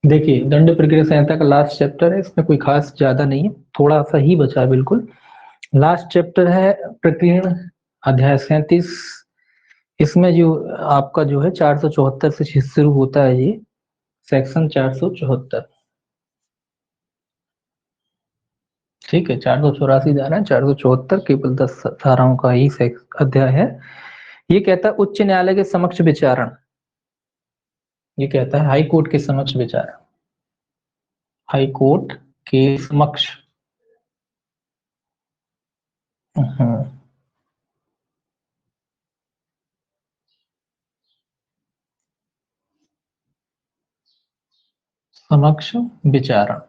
देखिए, दंड प्रक्रिया संहिता का लास्ट चैप्टर है, इसमें कोई खास ज्यादा नहीं है, थोड़ा सा ही बचा है बिल्कुल। लास्ट चैप्टर है प्रकीर्ण अध्याय 37। इसमें जो आपका जो है 474 से शुरू होता है ये सेक्शन 474। ठीक है, 484 धारा, 474 केवल 10 धाराओं का ही अध्याय है। ये कहता है उच्च न्यायालय के समक्ष विचारण, ये कहता है हाई कोर्ट के समक्ष विचारण, हाई कोर्ट के समक्ष। समक्ष विचारण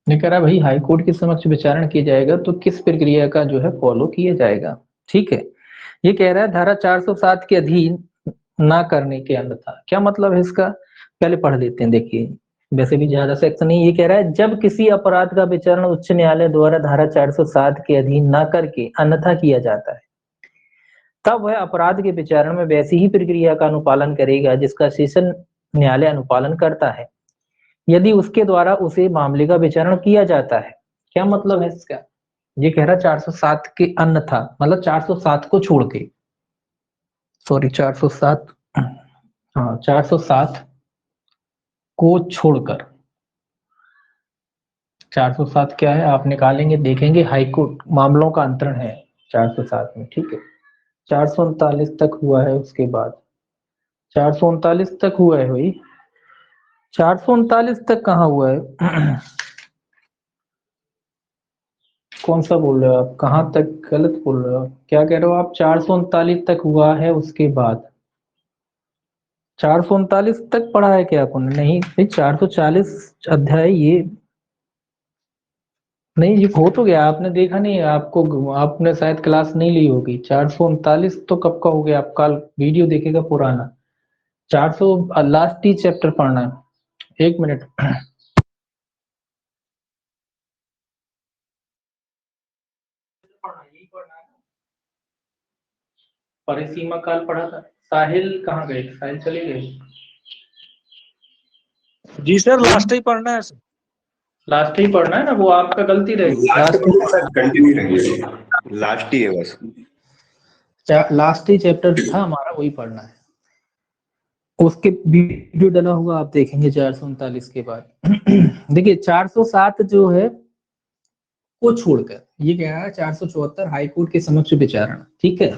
ये कह रहा है भाई हाई कोर्ट के समक्ष विचारण किया जाएगा तो किस प्रक्रिया का जो है फॉलो किया जाएगा। ठीक है, ये कह रहा है धारा 407 के अधीन ना करने के अन्यथा। क्या मतलब है इसका, पहले पढ़ लेते हैं। देखिए, वैसे भी ज्यादा सेक्शन नहीं। ये कह रहा है जब किसी अपराध का विचारण उच्च न्यायालय द्वारा धारा 407 के अधीन ना करके अन्यथा किया जाता है, तब वह अपराध के विचारण में वैसी ही प्रक्रिया का अनुपालन करेगा जिसका सेशन न्यायालय अनुपालन करता है, यदि उसके द्वारा उसे मामले का विचारण किया जाता है। क्या मतलब है इसका, ये कह रहा है 407 के अन्यथा, मतलब 407 को छोड़ के, सॉरी 407, हाँ 407 को छोड़कर। 407 क्या है आप निकालेंगे, देखेंगे हाईकोर्ट मामलों का अंतरण है 407 में। ठीक है, 439 तक हुआ है, उसके बाद 439 तक हुआ है भाई, 439 तक कहाँ हुआ है कौन सा बोल रहे हो आप, कहाँ तक गलत बोल रहे हो, क्या कह रहे हो आप, 439 तक हुआ है, उसके बाद 439 तक पढ़ा है क्या आपने, नहीं भाई 440 अध्याय ये नहीं, ये हो तो गया, आपने देखा नहीं, आपको आपने शायद क्लास नहीं ली होगी। 439 तो कब का हो गया, आप कल वीडियो देखेगा पुराना। 400 लास्ट ही चैप्टर पढ़ना है, 1 मिनट। परिसीमा काल पढ़ा था। साहिल कहाँ गए, साहिल चले गए। जी सर, लास्ट ही पढ़ना है सर। लास्ट ही पढ़ना है ना, वो आपका गलती रहेगी। कंटिन्यू रहेंगे, लास्ट ही है बस। लास्ट ही चैप्टर था हमारा, वही पढ़ना है, उसके वीडियो डला हुआ आप देखेंगे 439 के बाद। देखिए 407 जो है को छोड़कर, ये कह रहा है 474 हाई कोर्ट के समक्ष विचारण। ठीक है,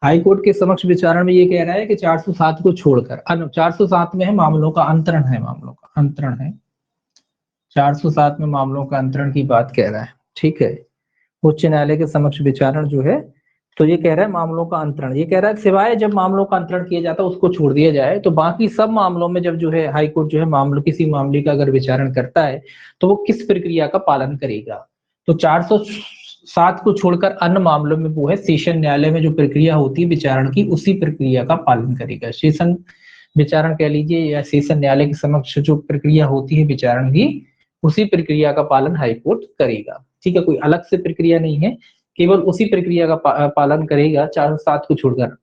हाई कोर्ट के समक्ष विचारण में ये कह रहा है कि 407 को छोड़कर, 407 में है मामलों का अंतरण है, मामलों का अंतरण है, 407 में मामलों का अंतरण की बात कह रहा है। ठीक है, उच्च न्यायालय के समक्ष विचारण जो है, तो ये कह रहा है मामलों का अंतरण, ये कह रहा है सिवाय जब मामलों का अंतरण किया जाता है उसको छोड़ दिया जाए, तो बाकी सब मामलों में जब जो है हाई कोर्ट जो है मामलों किसी मामले का अगर विचारण करता है तो वो किस प्रक्रिया का पालन करेगा। तो 407 को छोड़कर अन्य मामलों में वो है सेशन न्यायालय में जो प्रक्रिया होती है विचारण की, उसी प्रक्रिया का पालन करेगा। सेशन विचारण कह लीजिए या सेशन न्यायालय के समक्ष जो प्रक्रिया होती है विचारण की, उसी प्रक्रिया का पालन हाईकोर्ट करेगा। ठीक है, कोई अलग से प्रक्रिया नहीं है, केवल उसी प्रक्रिया का पालन करेगा 407 को छोड़कर,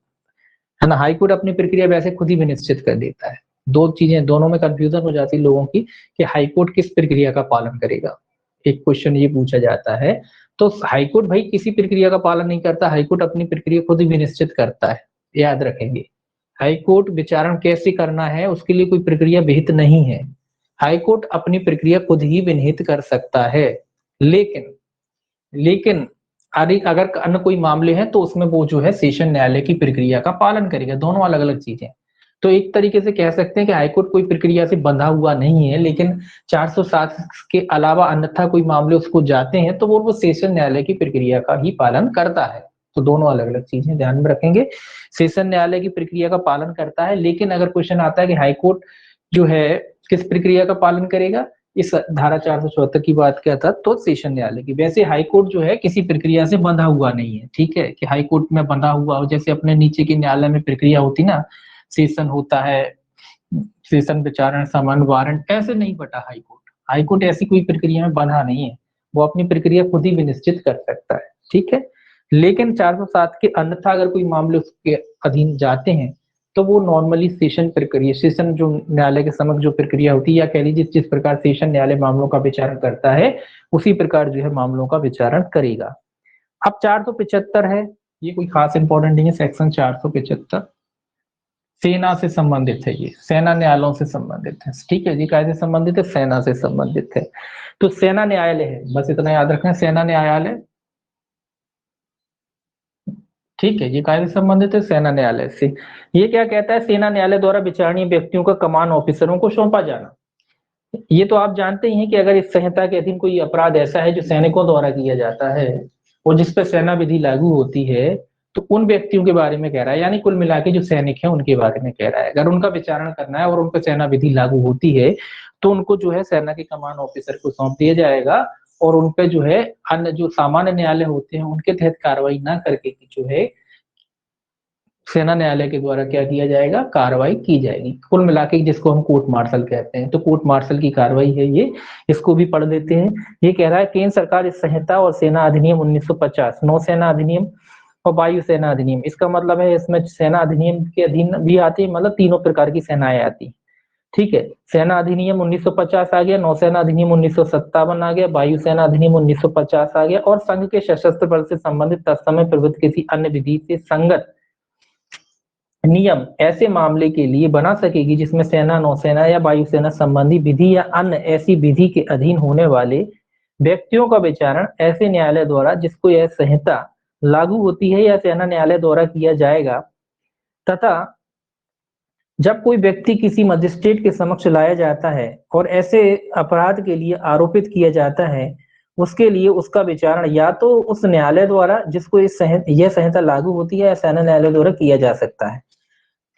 है ना। हाईकोर्ट अपनी प्रक्रिया वैसे खुद ही भी निश्चित कर देता है। दो चीजें, दोनों में कंफ्यूजन हो जाती है लोगों की कि हाईकोर्ट किस प्रक्रिया का पालन करेगा, एक क्वेश्चन ये पूछा जाता है। तो हाईकोर्ट भाई किसी प्रक्रिया का पालन नहीं करता, हाईकोर्ट अपनी प्रक्रिया खुद ही भी निश्चित करता है, याद रखेंगे। हाईकोर्ट विचारण कैसे करना है उसके लिए कोई प्रक्रिया विहित नहीं है, हाईकोर्ट अपनी प्रक्रिया खुद ही विनिहित कर सकता है। लेकिन लेकिन अगर अन्य कोई मामले हैं तो उसमें वो जो है सेशन न्यायालय की प्रक्रिया का पालन करेगा। दोनों अलग अलग चीजें, तो एक तरीके से कह सकते हैं कि हाईकोर्ट कोई प्रक्रिया से बंधा हुआ नहीं है, लेकिन 407 के अलावा अन्यथा कोई मामले उसको जाते हैं तो वो सेशन न्यायालय की प्रक्रिया का ही पालन करता है। तो दोनों अलग अलग चीजें ध्यान में रखेंगे, सेशन न्यायालय की प्रक्रिया का पालन करता है, लेकिन अगर क्वेश्चन आता है कि हाईकोर्ट जो है किस प्रक्रिया का पालन करेगा, इस धारा 474 की बात किया था तो सेशन न्यायालय की। वैसे हाईकोर्ट जो है किसी प्रक्रिया से बंधा हुआ नहीं है, ठीक है, कि हाईकोर्ट में बंधा हुआ हो, जैसे अपने नीचे के न्यायालय में प्रक्रिया होती ना, सेशन होता है, सेशन विचारण समन वारंट, ऐसे नहीं बटा हाईकोर्ट। हाईकोर्ट ऐसी कोई प्रक्रिया में बंधा नहीं है, वो अपनी प्रक्रिया खुद ही विनिश्चित कर सकता है। ठीक है, लेकिन 407 के अन्यथा अगर कोई मामले उसके अधीन जाते हैं तो वो नॉर्मली सेशन प्रक्रिया, सेशन जो न्यायालय के समक्ष जो प्रक्रिया होती है, या कह लीजिए जिस प्रकार सेशन न्यायालय मामलों का विचारण करता है उसी प्रकार जो है मामलों का विचारण करेगा। अब 475 है, ये कोई खास इंपॉर्टेंट नहीं है। सेक्शन 475 सेना से संबंधित है, ये सेना न्यायालयों से संबंधित है। ठीक है जी, कायदे से संबंधित है, सेना से संबंधित है। तो सेना न्यायालय है, बस इतना याद रखना, सेना न्यायालय। ठीक है, ये कायदे से संबंधित है सेना न्यायालय से। ये क्या कहता है, सेना न्यायालय द्वारा विचारणीय व्यक्तियों का कमान ऑफिसरों को सौंपा जाना। ये तो आप जानते ही हैं कि अगर इस संहिता के अधीन कोई अपराध ऐसा है जो सैनिकों द्वारा किया जाता है और जिस पर सेना विधि लागू होती है, तो उन व्यक्तियों के बारे में कह रहा है, यानी कुल मिला के जो सैनिक है उनके बारे में कह रहा है। अगर उनका विचारण करना है और उन पर सेना विधि लागू होती है तो उनको जो है सेना के कमान ऑफिसर को सौंप दिया जाएगा, और उन पे जो है अन्य जो सामान्य न्यायालय होते हैं उनके तहत कार्रवाई ना करके जो है सेना न्यायालय के द्वारा क्या किया जाएगा, कार्रवाई की जाएगी। कुल मिला के जिसको हम कोर्ट मार्शल कहते हैं, तो कोर्ट मार्शल की कार्रवाई है ये, इसको भी पढ़ देते हैं। ये कह रहा है केंद्र सरकार इस संहिता और सेना अधिनियम 1950, नौसेना अधिनियम और वायुसेना अधिनियम, इसका मतलब है इसमें सेना अधिनियम के अधीन भी आती है, मतलब तीनों प्रकार की सेनाएं आती। ठीक है, सेना अधिनियम 1950 आ गया, नौसेना अधिनियम 1957 आ गया, वायुसेना अधिनियम 1950 आ गया, और संघ के सशस्त्र बल से संबंधित तत्समय प्रवृत्त किसी अन्य विधि से संगत नियम ऐसे मामले के लिए बना सकेगी जिसमें सेना, नौसेना या वायुसेना संबंधी विधि या अन्य ऐसी विधि के अधीन होने वाले व्यक्तियों का विचारण ऐसे न्यायालय द्वारा जिसको यह संहिता लागू होती है या सेना न्यायालय द्वारा किया जाएगा, तथा जब कोई व्यक्ति किसी मजिस्ट्रेट के समक्ष लाया जाता है और ऐसे अपराध के लिए आरोपित किया जाता है, उसके लिए उसका विचारण या तो उस न्यायालय द्वारा जिसको यह संहिता लागू होती है या सेना न्यायालय द्वारा किया जा सकता है।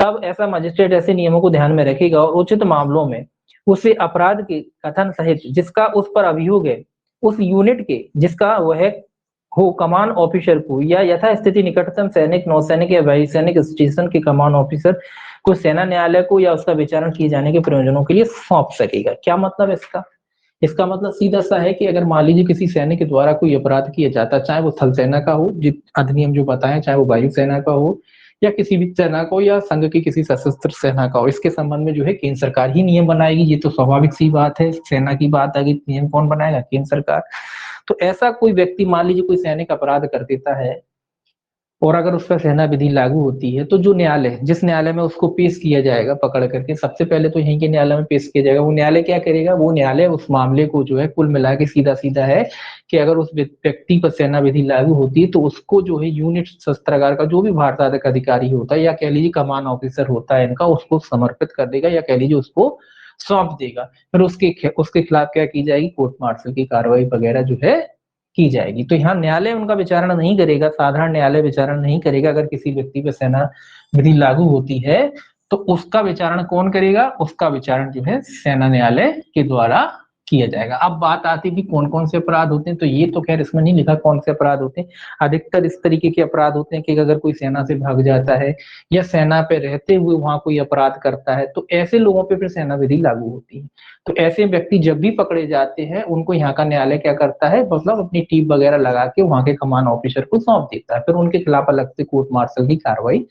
तब ऐसा मजिस्ट्रेट ऐसे नियमों को ध्यान में रखेगा और उचित मामलों में उसे अपराध के कथन सहित जिसका उस पर अभियोग है, उस यूनिट के जिसका वह हो कमान ऑफिसर को या यथास्थिति निकटतम सैनिक, नौसैनिक या वायुसैनिक स्टेशन के कमान ऑफिसर को सेना न्यायालय को या उसका विचारण किए जाने के प्रयोजनों के लिए सौंप सकेगा। क्या मतलब इसका? इसका मतलब सीधा सा है कि अगर मान लीजिए किसी सैनिक के द्वारा कोई अपराध किया जाता है, चाहे वो थल सेना का हो, जिस अधिनियम जो बताएं, चाहे वो वायुसेना का हो या किसी भी सेना को या संघ की किसी सशस्त्र सेना का हो, इसके संबंध में जो है केंद्र सरकार ही नियम बनाएगी। ये तो स्वाभाविक सी बात है, सेना की बात आ गई, नियम कौन बनाएगा? केंद्र सरकार। तो ऐसा कोई व्यक्ति, मान लीजिए कोई सैनिक अपराध कर देता है और अगर उस पर सेना विधि लागू होती है, तो जो न्यायालय, जिस न्यायालय में उसको पेश किया जाएगा पकड़ करके, सबसे पहले तो यहीं के न्यायालय में पेश किया जाएगा। वो न्यायालय क्या करेगा? वो न्यायालय उस मामले को जो है कुल मिला के सीधा सीधा है कि अगर उस व्यक्ति पर सेना विधि लागू होती है तो उसको जो है यूनिट शस्त्रागार का जो भी भारतादक अधिकारी होता है या कह लीजिए कमान ऑफिसर होता है इनका, उसको समर्पित कर देगा या कह लीजिए उसको सौंप देगा। फिर उसके खिलाफ क्या की जाएगी? कोर्ट मार्शल की कार्रवाई वगैरह जो है की जाएगी। तो यहाँ न्यायालय उनका विचारण नहीं करेगा, साधारण न्यायालय विचारण नहीं करेगा। अगर किसी व्यक्ति पर सेना विधि लागू होती है तो उसका विचारण कौन करेगा? उसका विचारण जो है सेना न्यायालय के द्वारा किया जाएगा। अब बात आती भी कौन कौन से अपराध होते हैं, तो ये तो खैर इसमें नहीं लिखा कौन से अपराध होते हैं। अधिकतर इस तरीके के अपराध होते हैं कि अगर कोई सेना से भाग जाता है या सेना पे रहते हुए वहां कोई अपराध करता है तो ऐसे लोगों पे फिर सेना विधि लागू होती है। तो ऐसे व्यक्ति जब भी पकड़े जाते हैं उनको यहाँ का न्यायालय क्या करता है, मतलब अपनी टीम वगैरह लगा के वहां के कमान ऑफिसर को सौंप देता है। फिर उनके खिलाफ अलग से कोर्ट मार्शल की कार्रवाई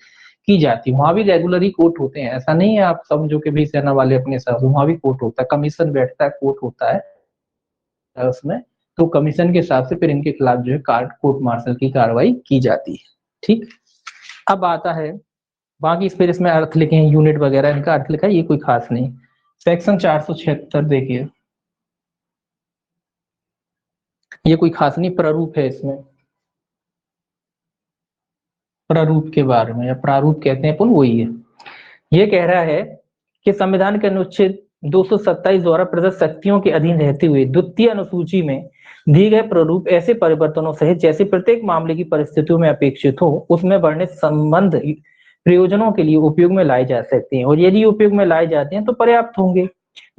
की जाती है। वहां भी रेगुलर ही कोर्ट होते हैं, ऐसा नहीं है आप समझो कि भी सेना वाले अपने साथ, वहां भी कोर्ट होता है, कमीशन बैठता है, कोर्ट होता है उसमें। तो कमीशन के हिसाब से फिर इनके खिलाफ जो है कोर्ट मार्शल की कार्रवाई की जाती है। ठीक, अब आता है बाकी फिर इसमें अर्थ लिखे हैं, यूनिट वगैरह इनका अर्थ लिखा है, ये कोई खास नहीं। सेक्शन 476 देखिए, ये कोई खास नहीं, प्रारूप है इसमें, प्रारूप के बारे में या प्रारूप कहते हैं अपन, वही है। ये कह रहा है कि संविधान के अनुच्छेद 227 द्वारा प्रदत्त शक्तियों के अधीन रहते हुए द्वितीय अनुसूची में दिए गए प्रारूप ऐसे परिवर्तनों सहित जैसे प्रत्येक मामले की परिस्थितियों में अपेक्षित हो उसमें वर्णित संबंध प्रयोजनों के लिए उपयोग में लाए जा सकते हैं, और यदि उपयोग में लाए जाते हैं तो पर्याप्त होंगे।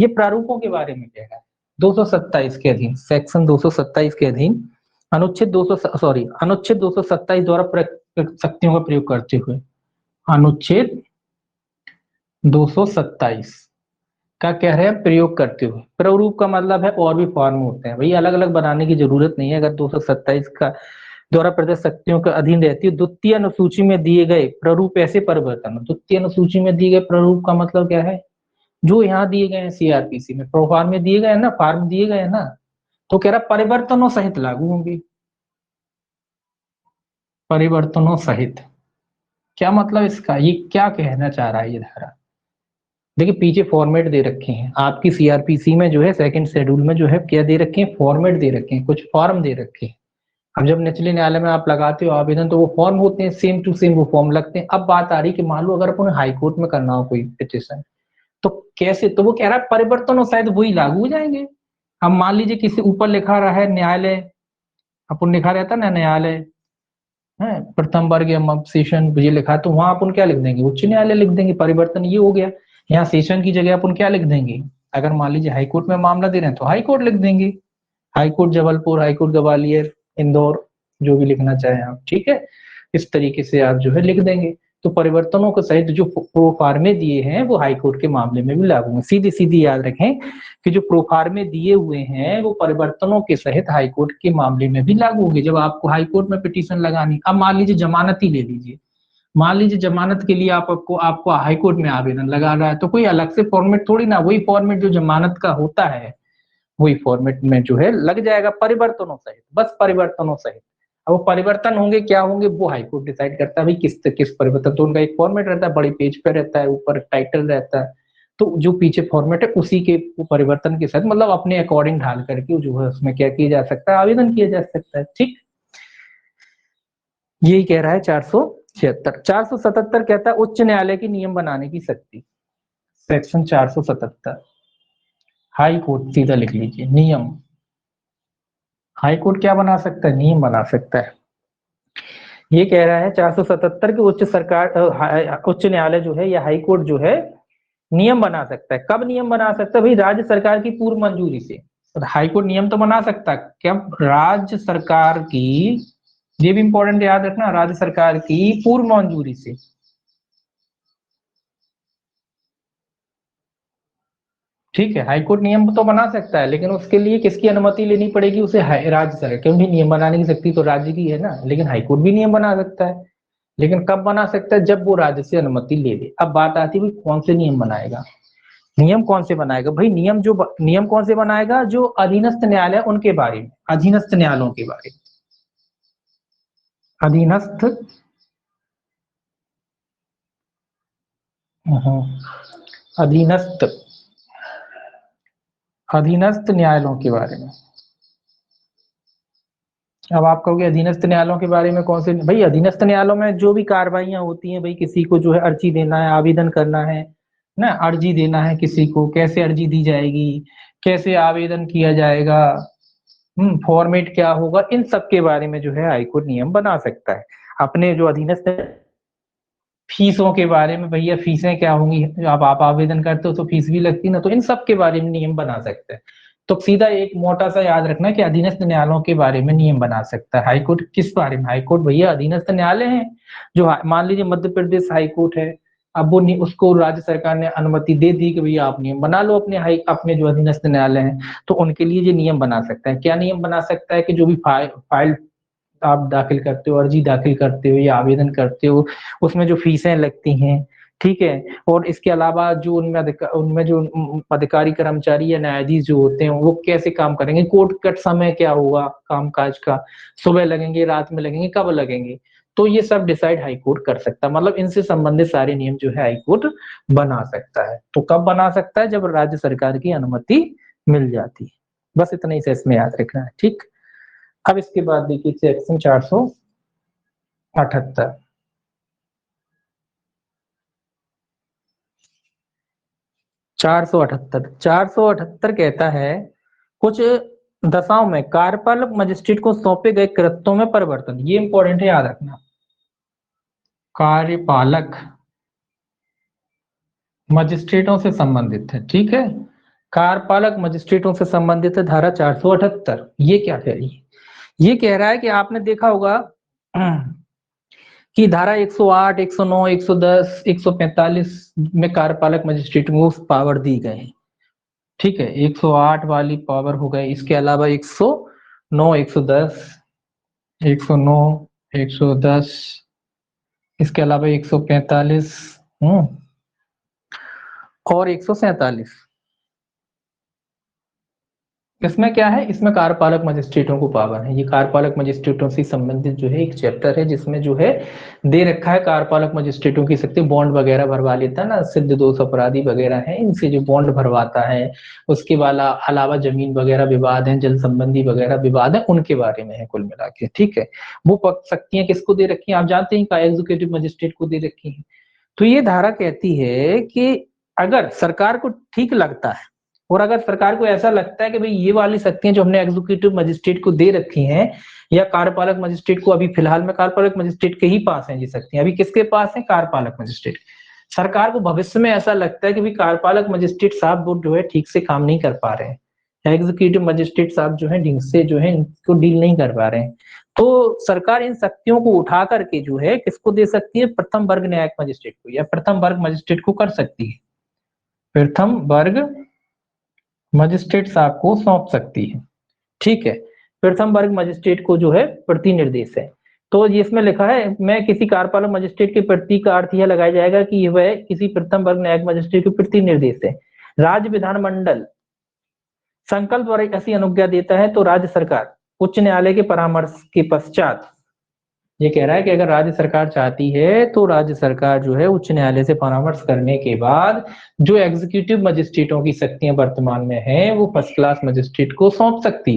ये प्रारूपों के बारे में कह रहा है 227 के अधीन, सेक्शन 227 के अधीन अनुच्छेद 227 द्वारा शक्तियों का प्रयोग करते हुए, अनुच्छेद 227 का कह रहे हैं प्रयोग करते हुए। प्रारूप का मतलब है और भी फॉर्म होते हैं भाई, अलग अलग बनाने की जरूरत नहीं है। अगर 227 का द्वारा प्रदत्त शक्तियों के अधीन रहती है। द्वितीय अनुसूची में दिए गए प्रारूप ऐसे परिवर्तन, द्वितीय अनुसूची में दिए गए प्रारूप का मतलब क्या है, जो यहाँ दिए गए हैं सीआरपीसी में, प्रोफार्म में दिए गए हैं ना, फार्म दिए गए हैं ना, तो कह रहा परिवर्तनों सहित लागू होंगे। परिवर्तनों सहित क्या मतलब इसका, ये क्या कहना चाह रहा है ये धारा। देखिए पीछे फॉर्मेट दे रखे हैं आपकी सीआरपीसी में जो है, सेकंड शेड्यूल में जो है क्या दे रखे हैं, फॉर्मेट दे रखे हैं, कुछ फॉर्म दे रखे हैं। अब जब निचले न्यायालय में आप लगाते हो आवेदन तो वो फॉर्म होते हैं, सेम टू सेम वो फॉर्म लगते हैं। अब बात आ रही कि मान लो अगर अपन हाई कोर्ट में करना हो कोई पिटिशन, तो कैसे, तो वो कह रहा है परिवर्तनों शायद वही लागू हो जाएंगे। अब मान लीजिए किसी ऊपर लिखा रहा है न्यायालय, अपन लिखा रहता ना न्यायालय है प्रथम वर्ग या सेशन, ये लिखा है तो वहां अपन क्या लिख देंगे, उच्च न्यायालय लिख देंगे। परिवर्तन ये हो गया। यहाँ सेशन की जगह अपन क्या लिख देंगे, अगर मान लीजिए हाईकोर्ट में मामला दे रहे हैं तो हाईकोर्ट लिख देंगे, हाईकोर्ट जबलपुर, हाईकोर्ट ग्वालियर, इंदौर, जो भी लिखना चाहें आप, ठीक है, इस तरीके से आप जो है लिख देंगे। तो परिवर्तनों के सहित जो प्रोफार्मे दिए हैं वो हाईकोर्ट के मामले में भी लागू हैं। सीधी सीधी याद रखें कि जो प्रोफार्मे दिए हुए हैं वो परिवर्तनों के सहित हाईकोर्ट के मामले में भी लागू होंगे जब आपको हाईकोर्ट में पिटीशन लगानी। अब मान लीजिए जमानत ही ले लीजिए, मान लीजिए जमानत के लिए आपको हाईकोर्ट में आवेदन लगा रहा है, तो कोई अलग से फॉर्मेट थोड़ी ना, वही फॉर्मेट जो जमानत का होता है वही फॉर्मेट में जो है लग जाएगा परिवर्तनों सहित, बस परिवर्तनों सहित। अब वो परिवर्तन होंगे क्या होंगे वो हाईकोर्ट डिसाइड करता है भाई किस परिवर्तन, तो उनका एक फॉर्मेट रहता है, बड़ी पेज पे रहता है, ऊपर टाइटल रहता है, तो जो पीछे फॉर्मेट है उसी के परिवर्तन के साथ मतलब अपने अकॉर्डिंग ढाल करके जो है उसमें क्या किया जा सकता है, आवेदन किया जा सकता है। ठीक, यही कह रहा है 476। 477 कहता है उच्च न्यायालय की नियम बनाने की शक्ति। सेक्शन 477 हाई कोर्ट, सीधा लिख लीजिए नियम। हाई कोर्ट क्या बना सकता है, नियम बना सकता है। ये कह रहा है 477 की उच्च न्यायालय जो है या हाई कोर्ट जो है नियम बना सकता है। कब नियम बना सकता है भाई, राज्य सरकार की पूर्व मंजूरी से। हाई कोर्ट नियम तो बना सकता है क्या, राज्य सरकार की, ये भी इंपॉर्टेंट याद रखना, राज्य सरकार की पूर्व मंजूरी से। ठीक है, हाईकोर्ट नियम तो बना सकता है लेकिन उसके लिए किसकी अनुमति लेनी पड़ेगी, उसे राज्य सरकार, क्योंकि नियम बनाने की शक्ति तो राज्य की है ना। लेकिन हाईकोर्ट भी नियम बना सकता है, लेकिन कब बना सकता है, जब वो राज्य से अनुमति ले ले। अब बात आती है कौन से नियम बनाएगा, नियम कौन से बनाएगा भाई, नियम कौन से बनाएगा, जो अधीनस्थ न्यायालय उनके बारे में, अधीनस्थ न्यायालयों के बारे में, अधीनस्थ अधीनस्थ अधीनस्थ न्यायालयों के बारे में। अब आप कहोगे अधीनस्थ न्यायालयों के बारे में कौन से, भाई अधीनस्थ न्यायालयों में जो भी कार्रवाइयां होती हैं भाई, किसी को जो है अर्जी देना है, आवेदन करना है ना, अर्जी देना है किसी को, कैसे अर्जी दी जाएगी, कैसे आवेदन किया जाएगा, फॉर्मेट क्या होगा, इन सब के बारे में जो है हाईकोर्ट नियम बना सकता है। अपने जो अधीनस्थ फीसों के बारे में, भैया फीसें क्या होंगी, अब आप आवेदन करते हो तो फीस भी लगती है ना, तो इन सब के बारे में नियम बना सकता है। तो सीधा एक मोटा सा याद रखना कि अधीनस्थ न्यायालयों के बारे में नियम बना सकता है हाईकोर्ट। किस बारे में, हाईकोर्ट भैया अधीनस्थ न्यायालय है, जो मान लीजिए मध्य प्रदेश हाईकोर्ट है, अब वो उसको राज्य सरकार ने अनुमति दे दी कि भैया आप नियम बना लो अपने जो अधीनस्थ न्यायालय है, तो उनके लिए ये नियम बना सकता है। क्या नियम बना सकता है कि जो भी फाइल आप दाखिल करते हो, अर्जी दाखिल करते हो या आवेदन करते हो, उसमें जो फीसें लगती हैं, ठीक है, और इसके अलावा जो उनमें जो अधिकारी कर्मचारी या न्यायाधीश जो होते हैं वो कैसे काम करेंगे, कोर्ट कट समय क्या होगा काम काज का, सुबह लगेंगे, रात में लगेंगे, कब लगेंगे, तो ये सब डिसाइड हाईकोर्ट कर सकता है। मतलब इनसे संबंधित सारे नियम जो है हाईकोर्ट बना सकता है। तो कब बना सकता है, जब राज्य सरकार की अनुमति मिल जाती है। बस इतना ही से इसमें याद रखना है। ठीक, अब इसके बाद देखिए सेक्शन 478। 478 कहता है कुछ दशाओं में कार्यपालक मजिस्ट्रेट को सौंपे गए कृत्यों में परिवर्तन। ये इंपॉर्टेंट है, याद रखना, कार्यपालक मजिस्ट्रेटों से संबंधित है। ठीक है, कार्यपालक मजिस्ट्रेटों से संबंधित है धारा 478। ये क्या कह रही है, ये कह रहा है कि आपने देखा होगा कि धारा 108, 109, 110, 145 में कार्यपालक मजिस्ट्रेट को पावर दी गए। ठीक है, 108 वाली पावर हो गई, इसके अलावा 109, 110, 109, 110, इसके अलावा 145 और 147। इसमें क्या है, इसमें कार्यपालक मजिस्ट्रेटों को पावर है। ये कार्यपालक मजिस्ट्रेटों से संबंधित जो है एक चैप्टर है, जिसमें जो है दे रखा है कार्यपालक मजिस्ट्रेटों की शक्ति, बॉन्ड वगैरह भरवा लेता है ना, सिद्ध दोष अपराधी वगैरह है, इनसे जो बॉन्ड भरवाता है। उसके अलावा जमीन वगैरह विवाद है, जल संबंधी वगैरह विवाद है, उनके बारे में है कुल मिला के। ठीक है, वो शक्तियां किसको दे रखी है आप जानते हैं, एग्जीक्यूटिव मजिस्ट्रेट को दे रखी है। तो ये धारा कहती है कि अगर सरकार को ठीक लगता है और अगर सरकार को ऐसा लगता है कि भाई ये वाली शक्तियां जो हमने एग्जीक्यूटिव मजिस्ट्रेट को दे रखी हैं, या कार्यपालक मजिस्ट्रेट को, अभी फिलहाल में कार्यपालक मजिस्ट्रेट के ही पास हैं ये शक्तियां, अभी किसके पास है, कार्यपालक मजिस्ट्रेट। सरकार को भविष्य में ऐसा लगता है कि भाई कार्यपालक मजिस्ट्रेट साहब वो जो है ठीक से काम नहीं कर पा रहे हैं, एग्जीक्यूटिव मजिस्ट्रेट साहब जो है ढंग से जो है इनको डील नहीं कर पा रहे हैं, तो सरकार इन शक्तियों को उठा करके जो है किसको दे सकती है, प्रथम वर्ग न्यायिक मजिस्ट्रेट को, या प्रथम वर्ग मजिस्ट्रेट को कर सकती है, प्रथम वर्ग मजिस्ट्रेट साहब को सौंप सकती है। ठीक है, प्रथम वर्ग मजिस्ट्रेट को जो है प्रति निर्देश है। तो इसमें लिखा है, मैं किसी कार्यपालक मजिस्ट्रेट के प्रति का अर्थ यह लगाया जाएगा कि वह किसी प्रथम वर्ग न्यायिक मजिस्ट्रेट के प्रति निर्देश है। राज्य विधानमंडल संकल्प द्वारा ऐसी अनुज्ञा देता है तो राज्य सरकार उच्च न्यायालय के परामर्श के पश्चात, ये कह रहा है कि अगर राज्य सरकार चाहती है तो राज्य सरकार जो है उच्च न्यायालय से परामर्श करने के बाद जो एग्जीक्यूटिव मजिस्ट्रेटों की शक्तियां वर्तमान में है वो फर्स्ट क्लास मजिस्ट्रेट को सौंप सकती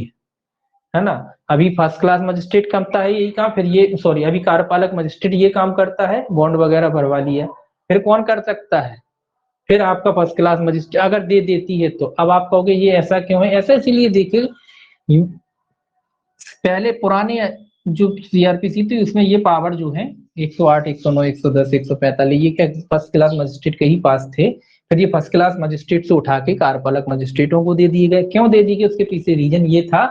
है ना। अभी फर्स्ट क्लास मजिस्ट्रेट करता है यही काम, फिर ये सॉरी अभी कार्यपालक मजिस्ट्रेट ये काम करता है, बॉन्ड वगैरह भरवा लिया, फिर कौन कर सकता है, फिर आपका फर्स्ट क्लास मजिस्ट्रेट अगर दे देती है तो। अब आप कहोगे ये ऐसा क्यों है, ऐसा इसलिए देखिए, पहले पुराने जो सीआरपीसी थी उसमें ये पावर जो है 108, 109, 110, 145 ये क्या फर्स्ट क्लास मजिस्ट्रेट के ही पास थे, फिर ये फर्स्ट क्लास मजिस्ट्रेट से उठा के कार्यपालक मजिस्ट्रेटों को दे दिए गए। क्यों दे दिए गए, उसके पीछे रीजन ये था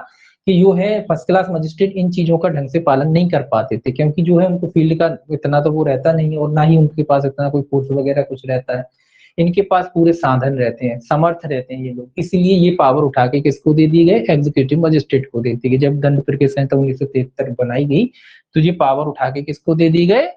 कि जो है फर्स्ट क्लास मजिस्ट्रेट इन चीजों का ढंग से पालन नहीं कर पाते थे, क्योंकि जो है उनको फील्ड का इतना तो वो रहता नहीं, और ना ही उनके पास इतना कोई फोर्स वगैरह कुछ रहता है, इनके पास पूरे साधन रहते हैं, समर्थ रहते हैं ये लोग, इसलिए ये पावर उठा के किसको दे दी गए, एग्जीक्यूटिव मजिस्ट्रेट को दे दी गई। जब दंड प्रक्रिया संहिता 1973 बनाई गई तो ये पावर उठा के किसको दे दी गए,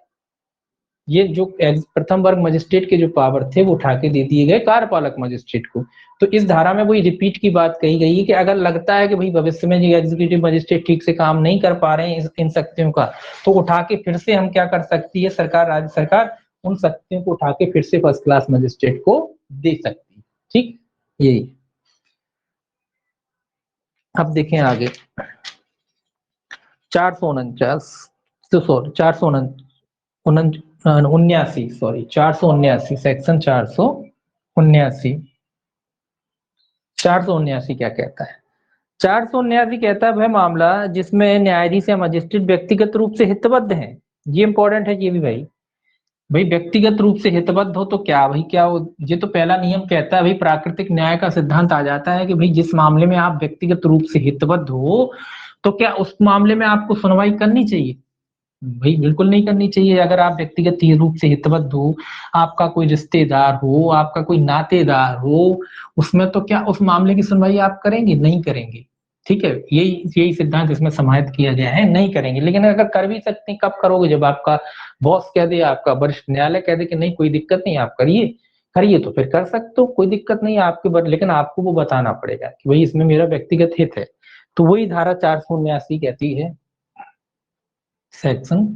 ये जो प्रथम वर्ग मजिस्ट्रेट के जो पावर थे वो उठा के दे दिए गए कार्यपालक मजिस्ट्रेट को। तो इस धारा में वही रिपीट की बात कही गई है कि अगर लगता है कि भाई भविष्य में ये एग्जीक्यूटिव मजिस्ट्रेट ठीक से काम नहीं कर पा रहे हैं इन शक्तियों का, तो उठा के फिर से हम क्या कर सकती है सरकार, राज्य सरकार उन शक्तियों को उठा के फिर से फर्स्ट क्लास मजिस्ट्रेट को दे सकती है। ठीक, यही। अब देखें आगे 449 तो सॉरी 479 सॉरी 479 सेक्शन 479 क्या कहता है। 479 कहता है वह मामला जिसमें न्यायाधीश या मजिस्ट्रेट व्यक्तिगत रूप से हितबद्ध है, ये इंपॉर्टेंट है ये भी भाई व्यक्तिगत रूप से हितबद्ध हो तो क्या भाई, क्या वो ये तो पहला नियम कहता है भाई, प्राकृतिक न्याय का सिद्धांत आ जाता है कि भाई जिस मामले में आप व्यक्तिगत रूप से हितबद्ध हो तो क्या उस मामले में आपको सुनवाई करनी चाहिए, भाई बिल्कुल नहीं करनी चाहिए। अगर आप व्यक्तिगत रूप से हितबद्ध हो, आपका कोई रिश्तेदार हो, आपका कोई नातेदार हो, उसमें तो क्या उस मामले की सुनवाई आप करेंगे, नहीं करेंगे। ठीक है, यही सिद्धांत इसमें समाहित किया गया है, नहीं करेंगे। लेकिन अगर कर भी सकते हैं, कब करोगे, जब आपका बॉस कह दे, आपका वरिष्ठ न्यायालय कह दे कि नहीं कोई दिक्कत नहीं आप करिए करिए, तो फिर कर सकते हो, कोई दिक्कत नहीं है आपके, लेकिन आपको वो बताना पड़ेगा कि भाई इसमें मेरा व्यक्तिगत हित है। तो वही धारा 479 कहती है, सेक्शन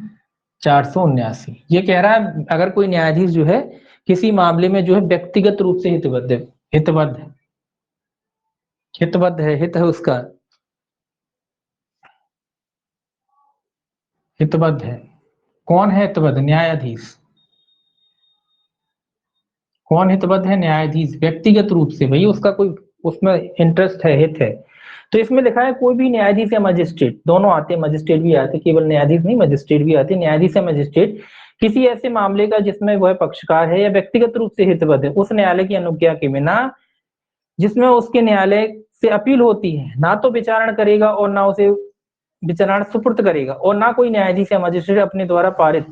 479 ये कह रहा है अगर कोई न्यायाधीश जो है किसी मामले में जो है व्यक्तिगत रूप से हितबद्ध है, हित है उसका, हितबद्ध है। कौन है हितबद्ध, न्यायाधीश। कौन हितबद्ध है, न्यायाधीश व्यक्तिगत रूप से, भाई उसका कोई उसमें इंटरेस्ट है, हित है। तो इसमें लिखा है कोई भी न्यायाधीश या मजिस्ट्रेट, दोनों आते हैं, मजिस्ट्रेट भी आते हैं, केवल न्यायाधीश नहीं मजिस्ट्रेट भी आते हैं, न्यायाधीश या मजिस्ट्रेट किसी ऐसे मामले का जिसमें वह पक्षकार है या व्यक्तिगत रूप से हितबद्ध है, उस न्यायालय की अनुज्ञा के बिना जिसमें उसके न्यायालय से अपील होती है, ना तो विचारण करेगा और ना उसे विचारण सुपुर्द करेगा, और ना कोई न्यायाधीश या मजिस्ट्रेट अपने द्वारा पारित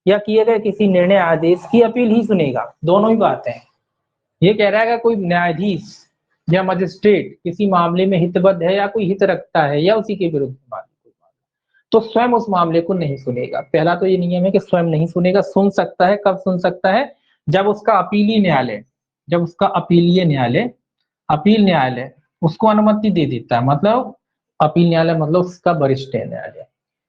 या किए गए किसी निर्णय आदेश की अपील ही सुनेगा। दोनों ही बातें हैं। ये कह रहा है कि कोई न्यायाधीश या मजिस्ट्रेट किसी मामले में हितबद्ध है या कोई हित रखता है या उसी के विरुद्ध तो स्वयं उस मामले को नहीं सुनेगा। पहला तो ये नियम है कि स्वयं नहीं सुनेगा। सुन सकता है, कब सुन सकता है? जब उसका अपीलीय न्यायालय, जब उसका अपीलीय न्यायालय, अपील न्यायालय उसको अनुमति दे देता है। मतलब अपील न्यायालय मतलब उसका वरिष्ठ न्यायालय,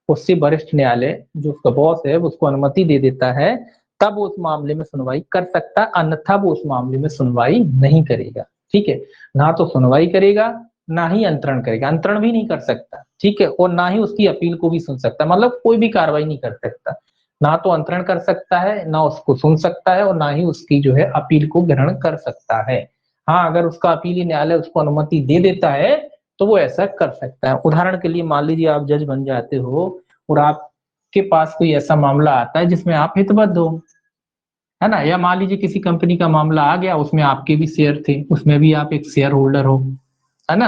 उससे वरिष्ठ न्यायालय जो उसका बॉस है उसको अनुमति दे देता है, तब उस मामले में सुनवाई कर सकता है, अन्यथा वो उस मामले में सुनवाई नहीं करेगा। ठीक है, ना तो सुनवाई करेगा, ना ही अंतरण करेगा, अंतरण भी नहीं कर सकता। ठीक है, और ना ही उसकी अपील को भी सुन सकता, मतलब कोई भी कार्रवाई नहीं कर सकता। ना तो अंतरण कर सकता है, ना उसको सुन सकता है, और ना ही उसकी जो है अपील को ग्रहण कर सकता है। हाँ, अगर उसका अपीली न्यायालय उसको अनुमति दे देता है तो वो ऐसा कर सकता है। उदाहरण के लिए मान लीजिए आप जज बन जाते हो और आपके पास कोई ऐसा मामला आता है जिसमें आप हितबद्ध हो, है ना, या मान लीजिए किसी कंपनी का मामला आ गया, उसमें आपके भी शेयर थे, उसमें भी आप एक शेयर होल्डर हो, है ना।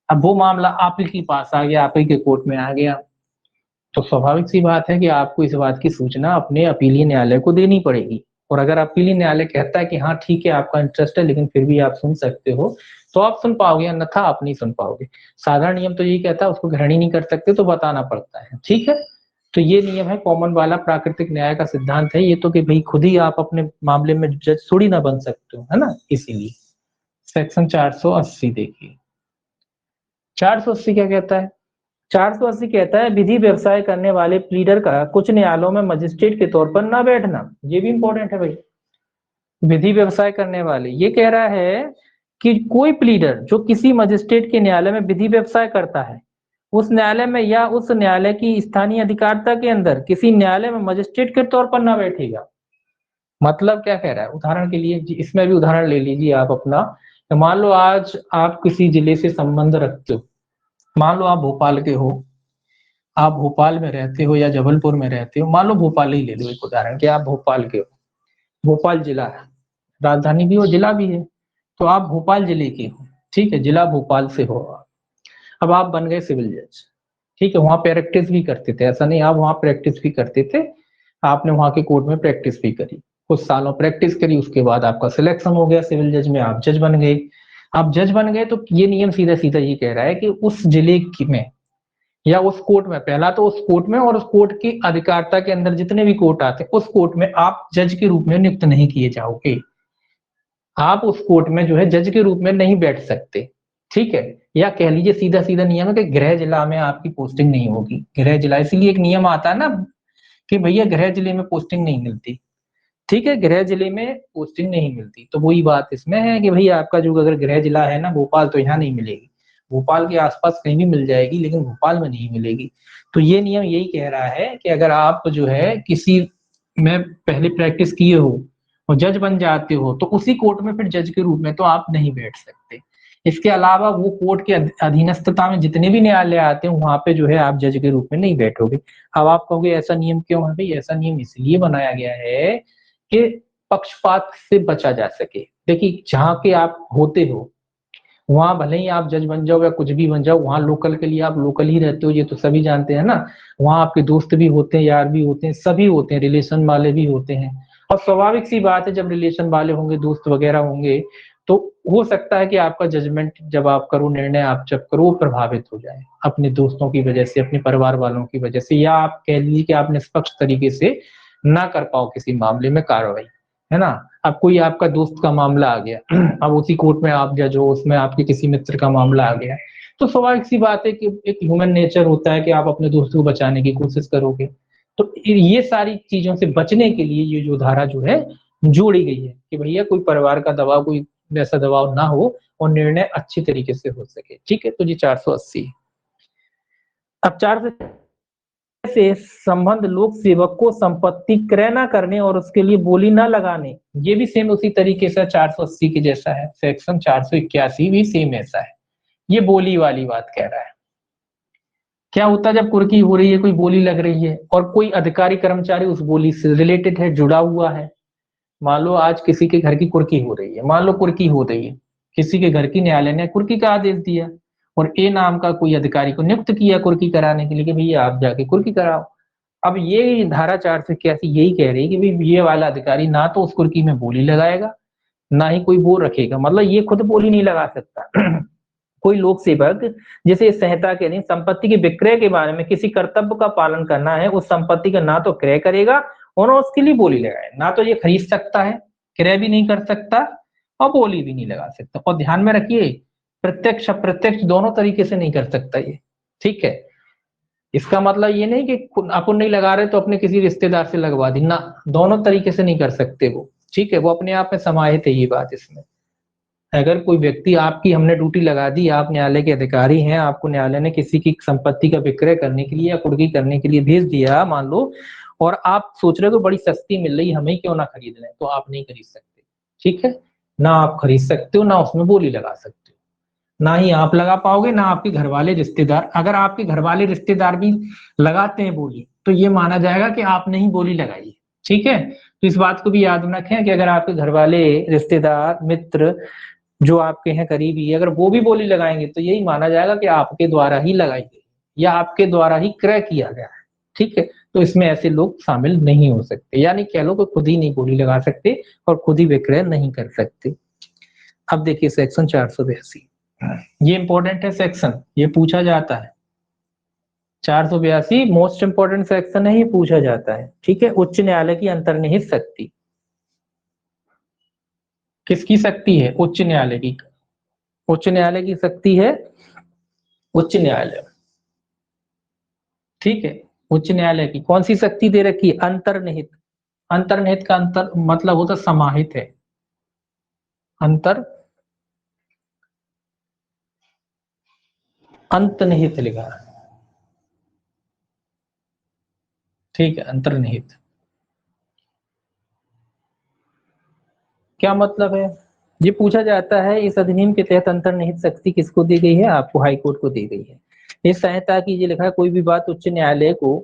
अब वो मामला आप ही के पास आ गया, आप ही के कोर्ट में आ गया, तो स्वाभाविक सी बात है कि आपको इस बात की सूचना अपने अपीलीय न्यायालय को देनी पड़ेगी। और अगर अपीलीय न्यायालय कहता है कि हाँ ठीक है आपका इंटरेस्ट है लेकिन फिर भी आप सुन सकते हो, तो आप सुन पाओगे, अन्यथा आप नहीं सुन पाओगे। साधारण नियम तो यही कहता है उसको ग्रहण ही नहीं कर सकते, तो बताना पड़ता है। ठीक है, तो ये नियम है कॉमन वाला, प्राकृतिक न्याय का सिद्धांत है ये तो, कि भाई खुद ही आप अपने मामले में जज थोड़ी ना बन सकते हो, है ना, इसीलिए। सेक्शन 480 देखिए, 480 क्या कहता है? 480 कहता है विधि व्यवसाय करने वाले प्लीडर का कुछ न्यायालयों में मजिस्ट्रेट के तौर पर ना बैठना। ये भी इंपॉर्टेंट है भाई, विधि व्यवसाय करने वाले, ये कह रहा है कि कोई प्लीडर जो किसी मजिस्ट्रेट के न्यायालय में विधि व्यवसाय करता है, उस न्यायालय में या उस न्यायालय की स्थानीय अधिकारिता के अंदर किसी न्यायालय में मजिस्ट्रेट के तौर पर ना बैठेगा। मतलब क्या कह रहा है? उदाहरण के लिए इसमें भी उदाहरण ले लीजिए आप अपना। तो मान लो आज आप किसी जिले से संबंध रखते हो, मान लो आप भोपाल के हो, आप भोपाल में रहते हो या जबलपुर में रहते हो, मान लो भोपाल ही ले लो एक उदाहरण कि आप भोपाल के हो, भोपाल जिला है, राजधानी भी हो जिला भी है, तो आप भोपाल जिले के हो। ठीक है, जिला भोपाल से हो। अब आप बन गए सिविल जज। ठीक है, वहां प्रैक्टिस भी करते थे, ऐसा नहीं, आप वहां प्रैक्टिस भी करते थे, आपने वहां के कोर्ट में प्रैक्टिस भी करी, कुछ सालों प्रैक्टिस करी, उसके बाद आपका सिलेक्शन हो गया सिविल जज में, आप जज बन गए। आप जज बन गए तो ये नियम सीधा सीधा ये कह रहा है कि उस जिले में या उस कोर्ट में, पहला तो उस कोर्ट में और उस कोर्ट की अधिकारिता के अंदर जितने भी कोर्ट आते हैं उस कोर्ट में आप जज के रूप में नियुक्त नहीं किए जाओगे। आप उस कोर्ट में जो है जज के रूप में नहीं बैठ सकते। ठीक है, या कह लीजिए सीधा सीधा नियम है कि गृह जिला में आपकी पोस्टिंग नहीं होगी। गृह जिला, इसीलिए एक नियम आता है ना कि भैया गृह जिले में पोस्टिंग नहीं मिलती। ठीक है, गृह जिले में पोस्टिंग नहीं मिलती, तो वही बात इसमें है कि भैया आपका जो अगर गृह जिला है ना भोपाल, तो यहाँ नहीं मिलेगी, भोपाल के आसपास कहीं भी मिल जाएगी लेकिन भोपाल में नहीं मिलेगी। तो ये नियम यही कह रहा है कि अगर आप जो है किसी में पहले प्रैक्टिस किए हो और जज बन जाते हो तो उसी कोर्ट में फिर जज के रूप में तो आप नहीं बैठ सकते। इसके अलावा वो कोर्ट के अधीनस्थता में जितने भी न्यायालय आते हैं वहां पे जो है आप जज के रूप में नहीं बैठोगे। अब आप कहोगे ऐसा नियम क्यों है? भाई ऐसा नियम इसलिए बनाया गया है कि पक्षपात से बचा जा सके। देखिए जहाँ के आप होते हो वहां भले ही आप जज बन जाओ या कुछ भी बन जाओ, वहां लोकल के लिए आप लोकल ही रहते हो, ये तो सभी जानते हैं ना। वहां आपके दोस्त भी होते हैं, यार भी होते हैं, सभी होते हैं, रिलेशन वाले भी होते हैं। और स्वाभाविक सी बात है जब रिलेशन वाले होंगे, दोस्त वगैरह होंगे, तो हो सकता है कि आपका जजमेंट जब आप करो, निर्णय आप जब करो, वो प्रभावित हो जाए अपने दोस्तों की वजह से, अपने परिवार वालों की वजह से, या आप कह लीजिए कि आप निष्पक्ष तरीके से ना कर पाओ किसी मामले में कार्रवाई, है ना। अब कोई आपका दोस्त का मामला आ गया, अब उसी कोर्ट में आप जज हो, उसमें आपके किसी मित्र का मामला आ गया, तो स्वाभाविक सी बात है कि एक ह्यूमन नेचर होता है कि आप अपने दोस्त को बचाने की कोशिश करोगे। तो ये सारी चीजों से बचने के लिए ये जो धारा जो है जोड़ी गई है कि भैया कोई परिवार का दबाव, कोई वैसा दबाव ना हो और निर्णय अच्छी तरीके से हो सके। ठीक है, तो ये 480। अब 4 से संबंध लोक सेवक को संपत्ति क्रय न करने और उसके लिए बोली न लगाने, ये भी सेम उसी तरीके से 480 के जैसा है। सेक्शन 481 भी सेम ऐसा है, ये बोली वाली बात कह रहा है। क्या होता है जब कुर्की हो रही है, कोई बोली लग रही है और कोई अधिकारी कर्मचारी उस बोली से रिलेटेड है, जुड़ा हुआ है। मान लो आज किसी के घर की कुर्की हो रही है, मान लो कुर्की हो रही है, किसी के घर की न्यायालय ने कुर्की का आदेश दिया और ए नाम का कोई अधिकारी को नियुक्त किया कुर्की कराने के लिए कि भैया आप जाके कुर्की कराओ। अब ये धारा 481 यही कह रही है कि भाई ये वाला अधिकारी ना तो उस कुर्की में बोली लगाएगा, ना ही कोई वो रखेगा, मतलब ये खुद बोली नहीं लगा सकता। कोई लोक सेवक जिसे इस संहिता के अधीन संपत्ति के विक्रय के बारे में किसी कर्तव्य का पालन करना है, उस संपत्ति का ना तो क्रय करेगा और ना उसके लिए बोली लगाए। ना तो ये खरीद सकता है, क्रय भी नहीं कर सकता और बोली भी नहीं लगा सकता। और ध्यान में रखिए, प्रत्यक्ष अप्रत्यक्ष दोनों तरीके से नहीं कर सकता ये, ठीक है। इसका मतलब ये नहीं कि अपन नहीं लगा रहे तो अपने किसी रिश्तेदार से लगवा दी, ना, दोनों तरीके से नहीं कर सकते वो, ठीक है। वो अपने आप में समाहित है ये बात इसमें। अगर कोई व्यक्ति, आपकी हमने ड्यूटी लगा दी, आप न्यायालय के अधिकारी हैं, आपको न्यायालय ने किसी की संपत्ति का विक्रय करने के लिए या कुर्की करने के लिए भेज दिया मान लो, और आप सोच रहे हो बड़ी सस्ती मिल रही, हमें क्यों ना खरीद लें, तो आप नहीं खरीद सकते, ठीक है। ना आप खरीद सकते हो, ना उसमें बोली लगा सकते हो, ना ही आप लगा पाओगे, ना आपके घर वाले रिश्तेदार। अगर आपके घर वाले रिश्तेदार भी लगाते हैं बोली तो ये माना जाएगा कि आपने ही बोली लगाई, ठीक है। तो इस बात को भी याद रखें कि अगर आपके घर वाले रिश्तेदार मित्र जो आपके हैं करीबी, अगर वो भी बोली लगाएंगे तो यही माना जाएगा कि आपके द्वारा ही लगाई गई या आपके द्वारा ही क्रय किया गया है, ठीक है। तो इसमें ऐसे लोग शामिल नहीं हो सकते, यानी कह लो कि खुद ही नहीं बोली लगा सकते और खुद ही विक्रय नहीं कर सकते। अब देखिए सेक्शन 482, ये इंपॉर्टेंट है सेक्शन, ये पूछा जाता है। 482 मोस्ट इंपॉर्टेंट सेक्शन है, ये पूछा जाता है, ठीक है। उच्च न्यायालय की अंतर्निहित शक्ति, किसकी शक्ति है? उच्च न्यायालय की। उच्च न्यायालय की शक्ति है उच्च न्यायालय, ठीक है। उच्च न्यायालय की कौन सी शक्ति दे रखी है? अंतर्निहित। अंतर्निहित का अंतर मतलब होता समाहित है, अंतर अंतर्निहित लिखा है, ठीक है। अंतर्निहित क्या मतलब है? ये पूछा जाता है इस अधिनियम के तहत अंतर्निहित शक्ति किसको दी गई है? आपको हाई कोर्ट को दी गई है। इस संहिता की ये लिखा है, कोई भी बात उच्च न्यायालय को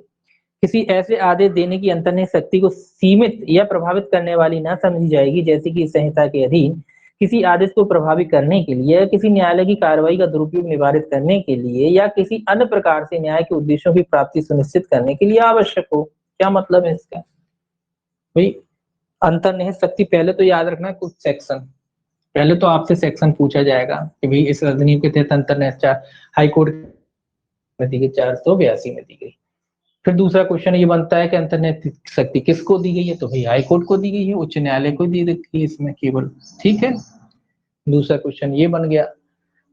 किसी ऐसे आदेश देने की अंतर्निहित शक्ति को सीमित या प्रभावित करने वाली न समझी जाएगी जैसे कि इस संहिता के अधीन किसी आदेश को प्रभावित करने के लिए, किसी न्यायालय की कार्रवाई का दुरुपयोग निवारित करने के लिए या किसी अन्य प्रकार से न्याय के उद्देश्यों की प्राप्ति सुनिश्चित करने के लिए आवश्यक हो। क्या मतलब है इसका? भाई अंतर्निहित शक्ति पहले तो याद रखना कुछ सेक्शन, पहले तो आपसे सेक्शन पूछा जाएगा कि भाई इस अधिनियम के तहत अंतर्निहित हाई कोर्ट में दी गई 482 में दी गई। फिर दूसरा क्वेश्चन ये बनता है कि अंतर्निहित शक्ति किसको दी गई है? तो भाई हाई कोर्ट को दी गई है, उच्च न्यायालय को दी गई है इसमें केवल, ठीक है। दूसरा क्वेश्चन ये बन गया।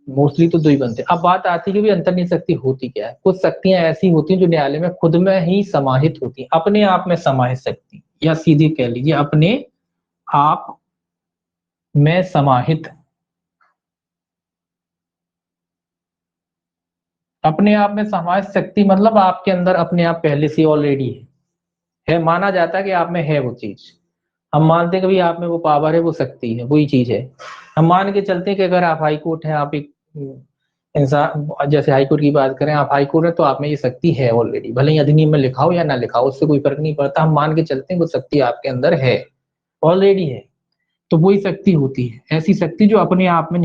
मोस्टली तो दो ही बनते हैं। अब बात आती है कि अंतर्निहित शक्ति होती क्या है। कुछ शक्तियां ऐसी होती हैं जो न्यायालय में खुद में ही समाहित होती हैं, अपने आप में समाहित शक्ति, या सीधे कह लीजिए अपने आप में समाहित, अपने आप में समाहित शक्ति मतलब आपके अंदर अपने आप पहले से ऑलरेडी है, माना जाता है कि आप में है वो चीज। हम मानते हैं कि भाई आप में वो पावर है, वो शक्ति है, वही चीज है। हम मान के चलते हैं कि अगर आप हाई कोर्ट है, आप एक इंसान, जैसे हाई कोर्ट की बात करें, आप हाई कोर्ट है तो आप में ये शक्ति है ऑलरेडी, भले ही अधिनियम में लिखा हो या ना लिखा हो, उससे कोई फर्क नहीं पड़ता। हम मान के चलते हैं वो शक्ति आपके अंदर है, ऑलरेडी है, तो वही शक्ति होती है। ऐसी शक्ति जो अपने आप में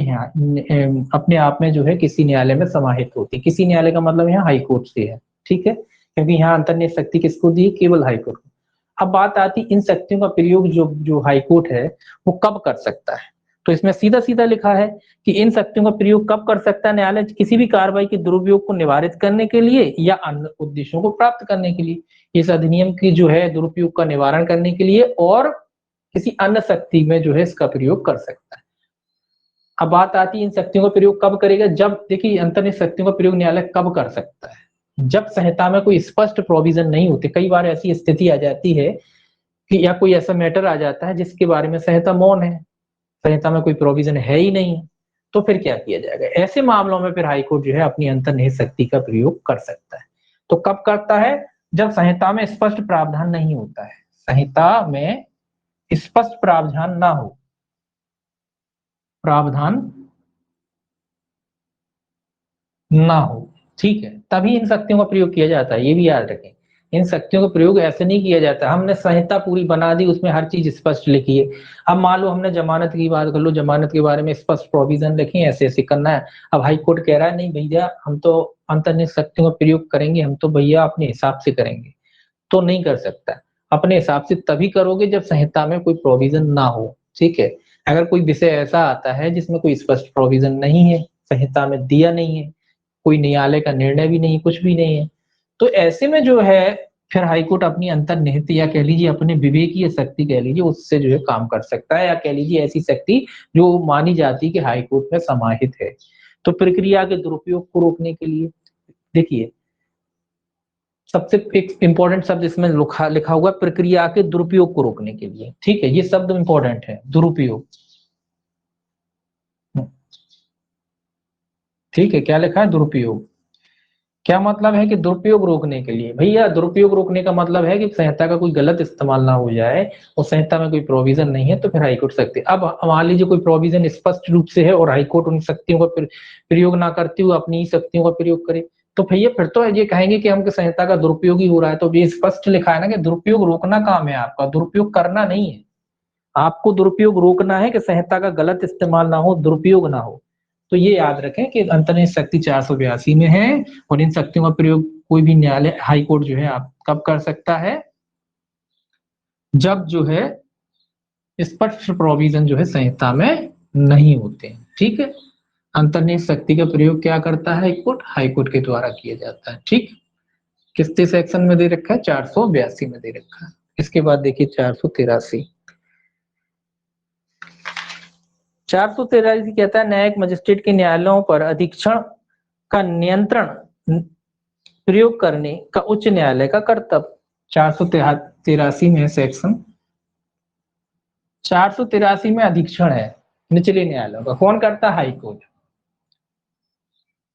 अपने आप में जो है किसी न्यायालय में समाहित होती है। किसी न्यायालय का मतलब यहाँ हाई कोर्ट से है, ठीक है, क्योंकि यहाँ अंतर्निहित शक्ति किसको दी? केवल हाई कोर्ट को। अब बात आती इन शक्तियों का प्रयोग जो हाई कोर्ट है वो कब कर सकता है। तो इसमें सीधा सीधा लिखा है कि इन शक्तियों का प्रयोग कब कर सकता है न्यायालय? किसी भी कार्रवाई के दुरुपयोग को निवारित करने के लिए या अन्य उद्देश्यों को प्राप्त करने के लिए। इस अधिनियम की जो है दुरुपयोग का निवारण करने के लिए और किसी अन्य शक्ति में जो है इसका प्रयोग कर सकता है। अब बात आती है इन शक्तियों का प्रयोग कब करेगा? जब देखिए अंतर्निहित शक्तियों का प्रयोग न्यायालय कब कर सकता है? जब संहिता में कोई स्पष्ट प्रोविजन नहीं होते। कई बार ऐसी स्थिति आ जाती है कि या कोई ऐसा मैटर आ जाता है जिसके बारे में संहिता मौन है, संहिता में कोई प्रोविजन है ही नहीं, तो फिर क्या किया जाएगा? ऐसे मामलों में फिर हाईकोर्ट जो है अपनी अंतर्निहित शक्ति का प्रयोग कर सकता है। तो कब करता है? जब संहिता में स्पष्ट प्रावधान नहीं होता है, संहिता में स्पष्ट प्रावधान ना हो, प्रावधान ना हो, ठीक है, तभी इन शक्तियों का प्रयोग किया जाता है। ये भी याद रखें, इन शक्तियों का प्रयोग ऐसे नहीं किया जाता हमने संहिता पूरी बना दी, उसमें हर चीज स्पष्ट लिखी है। अब मान लो हमने जमानत की बात कर लो, जमानत के बारे में स्पष्ट प्रोविजन लिखे, ऐसे ऐसे करना है। अब हाई कोर्ट कह रहा है नहीं भैया हम तो अंतर्निहित शक्तियों का प्रयोग करेंगे, हम तो भैया अपने हिसाब से करेंगे, तो नहीं कर सकता। अपने हिसाब से तभी करोगे जब संहिता में कोई प्रोविजन ना हो, ठीक है। अगर कोई विषय ऐसा आता है जिसमें कोई स्पष्ट प्रोविजन नहीं है संहिता में दिया नहीं है, कोई न्यायालय का निर्णय भी नहीं, कुछ भी नहीं है। तो ऐसे में जो है फिर हाईकोर्ट अपनी अंतर्निहित या कह लीजिए अपने विवेकीय शक्ति कह लीजिए उससे जो है काम कर सकता है, या कह लीजिए ऐसी शक्ति जो मानी जाती है कि हाईकोर्ट में समाहित है। तो प्रक्रिया के दुरुपयोग को रोकने के लिए देखिए सबसे एक इंपॉर्टेंट शब्द इसमें लिखा हुआ प्रक्रिया के दुरुपयोग को रोकने के लिए, ठीक है, ये शब्द इंपॉर्टेंट है, दुरुपयोग। ठीक है, क्या लिखा है, दुरुपयोग। क्या मतलब है कि दुरुपयोग रोकने के लिए, भैया दुरुपयोग रोकने का मतलब है कि संहिता का कोई गलत इस्तेमाल ना हो जाए और संहिता में कोई प्रोविजन नहीं है तो फिर हाईकोर्ट शक्ति। अब मान लीजिए कोई प्रोविजन स्पष्ट रूप से है और हाईकोर्ट उन शक्तियों का प्रयोग ना करती हुए अपनी ही शक्तियों का प्रयोग करे, तो भैया फिर तो ये कहेंगे कि हमको संहिता का दुरुपयोग ही हो रहा है। तो ये स्पष्ट लिखा है ना कि दुरुपयोग रोकना काम है आपका, दुरुपयोग करना नहीं है। आपको दुरुपयोग रोकना है कि संहिता का गलत इस्तेमाल ना हो, दुरुपयोग ना हो। तो ये याद रखें कि अंतर्निहित शक्ति 482 में है और इन शक्तियों का प्रयोग कोई भी न्यायालय हाई कोर्ट जो है आप कब कर सकता है, जब जो है स्पष्ट प्रोविजन जो है संहिता में नहीं होते हैं। ठीक है, अंतर्निहित शक्ति का प्रयोग क्या करता है हाईकोर्ट, हाईकोर्ट के द्वारा किया जाता है। ठीक, किसके सेक्शन में दे रखा है, 482 में दे रखा है। इसके बाद देखिए 483 कहता है न्यायिक मजिस्ट्रेट के न्यायालयों पर अधीक्षण का नियंत्रण प्रयोग करने का उच्च न्यायालय का कर्तव्य। 483 में सेक्शन 483 में अधीक्षण है निचले न्यायालयों का, कौन करता है, हाईकोर्ट।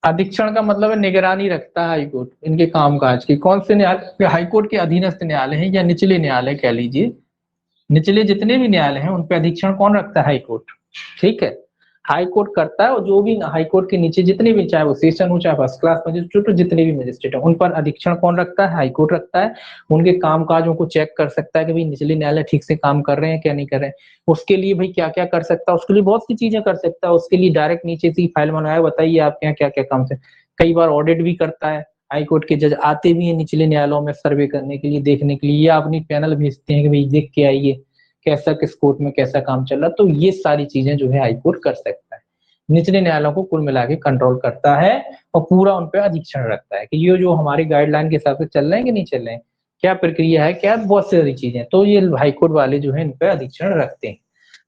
अधीक्षण का मतलब है निगरानी रखता है हाईकोर्ट इनके कामकाज की। कौन से न्यायालय, हाईकोर्ट के अधीनस्थ न्यायालय हैं या निचले न्यायालय कह लीजिए, निचले जितने भी न्यायालय हैं उन पे अधीक्षण कौन रखता है, हाईकोर्ट। ठीक है, हाईकोर्ट करता है और जो भी हाईकोर्ट के नीचे जितने भी, चाहे वो सेशन हो चाहे फर्स्ट क्लास मजिस्ट्रेट हो, जितने भी मजिस्ट्रेट है उन पर अधीक्षण कौन रखता है, हाईकोर्ट रखता है। उनके कामकाजों को चेक कर सकता है कि भाई निचले न्यायालय ठीक से काम कर रहे हैं क्या नहीं कर रहे हैं। उसके लिए भाई क्या क्या कर सकता है, उसके लिए बहुत सी चीजें कर सकता है। उसके लिए डायरेक्ट नीचे से फाइल बनवाया, बताइए आपके यहाँ क्या क्या काम से। कई बार ऑडिट भी करता है, हाईकोर्ट के जज आते भी हैं निचले न्यायालयों में सर्वे करने के लिए, देखने के लिए, या अपनी पैनल भेजते हैं कि भाई देख के आइए कैसा किस कोर्ट में कैसा काम चल रहा। तो ये सारी चीजें जो है हाईकोर्ट कर सकता है, निचले न्यायालयों को कुल मिला के कंट्रोल करता है और पूरा उन पर अधीक्षण रखता है कि ये जो हमारी गाइडलाइन के हिसाब से चल रहे हैं कि नहीं चल रहे हैं, क्या प्रक्रिया है, क्या बहुत सारी चीजें। तो ये हाईकोर्ट वाले जो है इन पर अधीक्षण रखते हैं।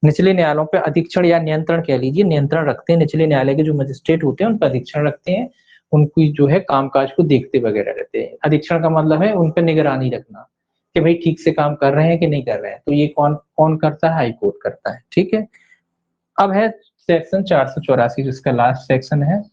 निचले न्यायालयों पर अधीक्षण या नियंत्रण कह लीजिए, नियंत्रण रखते हैं। निचले न्यायालय के जो मजिस्ट्रेट होते हैं उन पर अधीक्षण रखते हैं, उनकी जो है कामकाज को देखते वगैरह रहते हैं। अधीक्षण का मतलब है उन पर निगरानी रखना कि भाई ठीक से काम कर रहे हैं कि नहीं कर रहे हैं। तो ये कौन कौन करता है, हाईकोर्ट करता है। ठीक है, अब है सेक्शन 484 जिसका लास्ट सेक्शन है,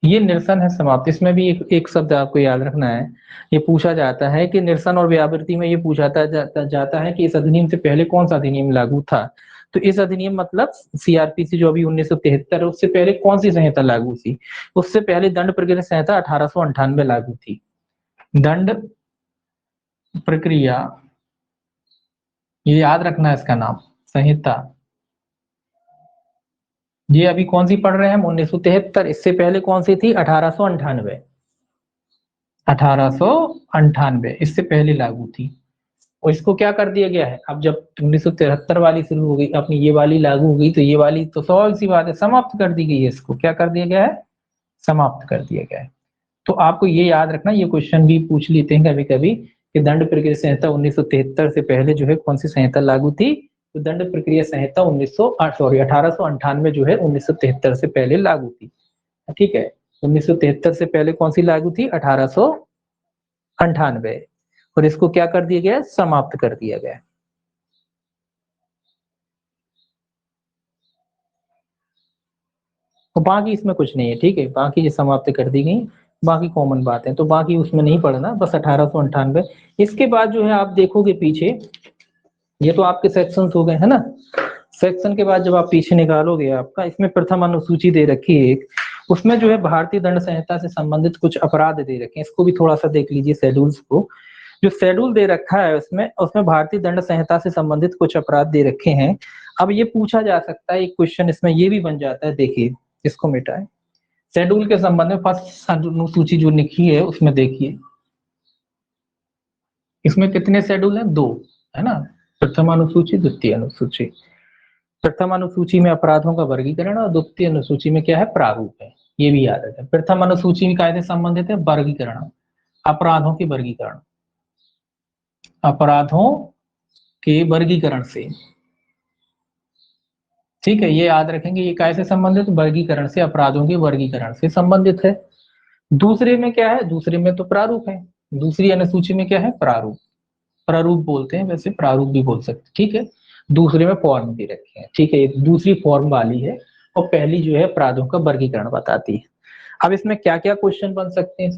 ये निरसन है समाप्त। इसमें भी एक शब्द आपको याद रखना है, ये पूछा जाता है कि निरसन और व्यावृत्ति में ये पूछा जाता है कि इस अधिनियम से पहले कौन सा अधिनियम लागू था। तो इस अधिनियम मतलब सीआरपीसी जो अभी 1973 है, उससे पहले कौन सी संहिता लागू थी। उससे पहले दंड प्रक्रिया संहिता 1898 लागू थी। दंड प्रक्रिया, ये याद रखना है इसका नाम, संहिता। ये अभी कौन सी पढ़ रहे हैं हम, 1973। इससे पहले कौन सी थी, 1898। 1898 इससे पहले लागू थी। और इसको क्या कर दिया गया है, अब जब 1973 वाली शुरू हो गई, अपनी ये वाली लागू हो गई, तो ये वाली तो स्वाभाविक सी बात है समाप्त कर दी गई है। इसको क्या कर दिया गया है, समाप्त कर दिया गया है। तो आपको ये याद रखना, ये क्वेश्चन भी पूछ लेते हैं कभी कभी कि दंड प्रक्रिया संहिता 1973 से पहले जो है कौन सी संहिता लागू थी। तो दंड प्रक्रिया संहिता 1898 जो है 1973 से पहले लागू थी। ठीक है, 1973 से पहले कौन सी लागू थी, 1898। और इसको क्या कर दिया गया, समाप्त कर दिया गया। तो बाकी इसमें कुछ नहीं है। ठीक है, बाकी ये समाप्त कर दी गई, बाकी कॉमन बात है, तो बाकी उसमें नहीं पढ़ना, बस 1898। इसके बाद जो है आप देखोगे पीछे, ये तो आपके सेक्शंस हो गए है ना। सेक्शन के बाद जब आप पीछे निकालोगे, आपका इसमें प्रथम अनुसूची दे रखी है एक, उसमें जो है भारतीय दंड संहिता से संबंधित कुछ अपराध दे रखे हैं। इसको भी थोड़ा सा देख लीजिए शेड्यूल्स को। जो शेड्यूल दे रखा है उसमें भारतीय दंड संहिता से संबंधित कुछ अपराध दे रखे हैं। अब ये पूछा जा सकता है, एक क्वेश्चन इसमें ये भी बन जाता है, देखिए इसको मिटाए। शेड्यूल के संबंध में फर्स्ट अनुसूची जो लिखी है उसमें देखिए, इसमें कितने शेड्यूल हैं, 2 है ना, प्रथम अनुसूची द्वितीय अनुसूची। प्रथम अनुसूची में अपराधों का वर्गीकरण और द्वितीय अनुसूची में क्या है, प्रारूप है। ये भी याद रखें। प्रथम अनुसूची में कायदे संबंधित है वर्गीकरण, अपराधों के वर्गीकरण, अपराधों के वर्गीकरण से, ठीक है, ये याद रखेंगे। ये कैसे संबंधित, वर्गीकरण से, अपराधों के वर्गीकरण से संबंधित है। दूसरे में क्या है, दूसरे में तो प्रारूप है, दूसरी अनुसूची में क्या है, प्रारूप, प्रारूप बोलते हैं, वैसे प्रारूप भी बोल सकते, ठीक है। दूसरे में फॉर्म भी रखे हैं, ठीक है, ये दूसरी फॉर्म वाली है और पहली जो है अपराधों का वर्गीकरण बताती है। अब इसमें क्या क्या क्वेश्चन बन सकते हैं,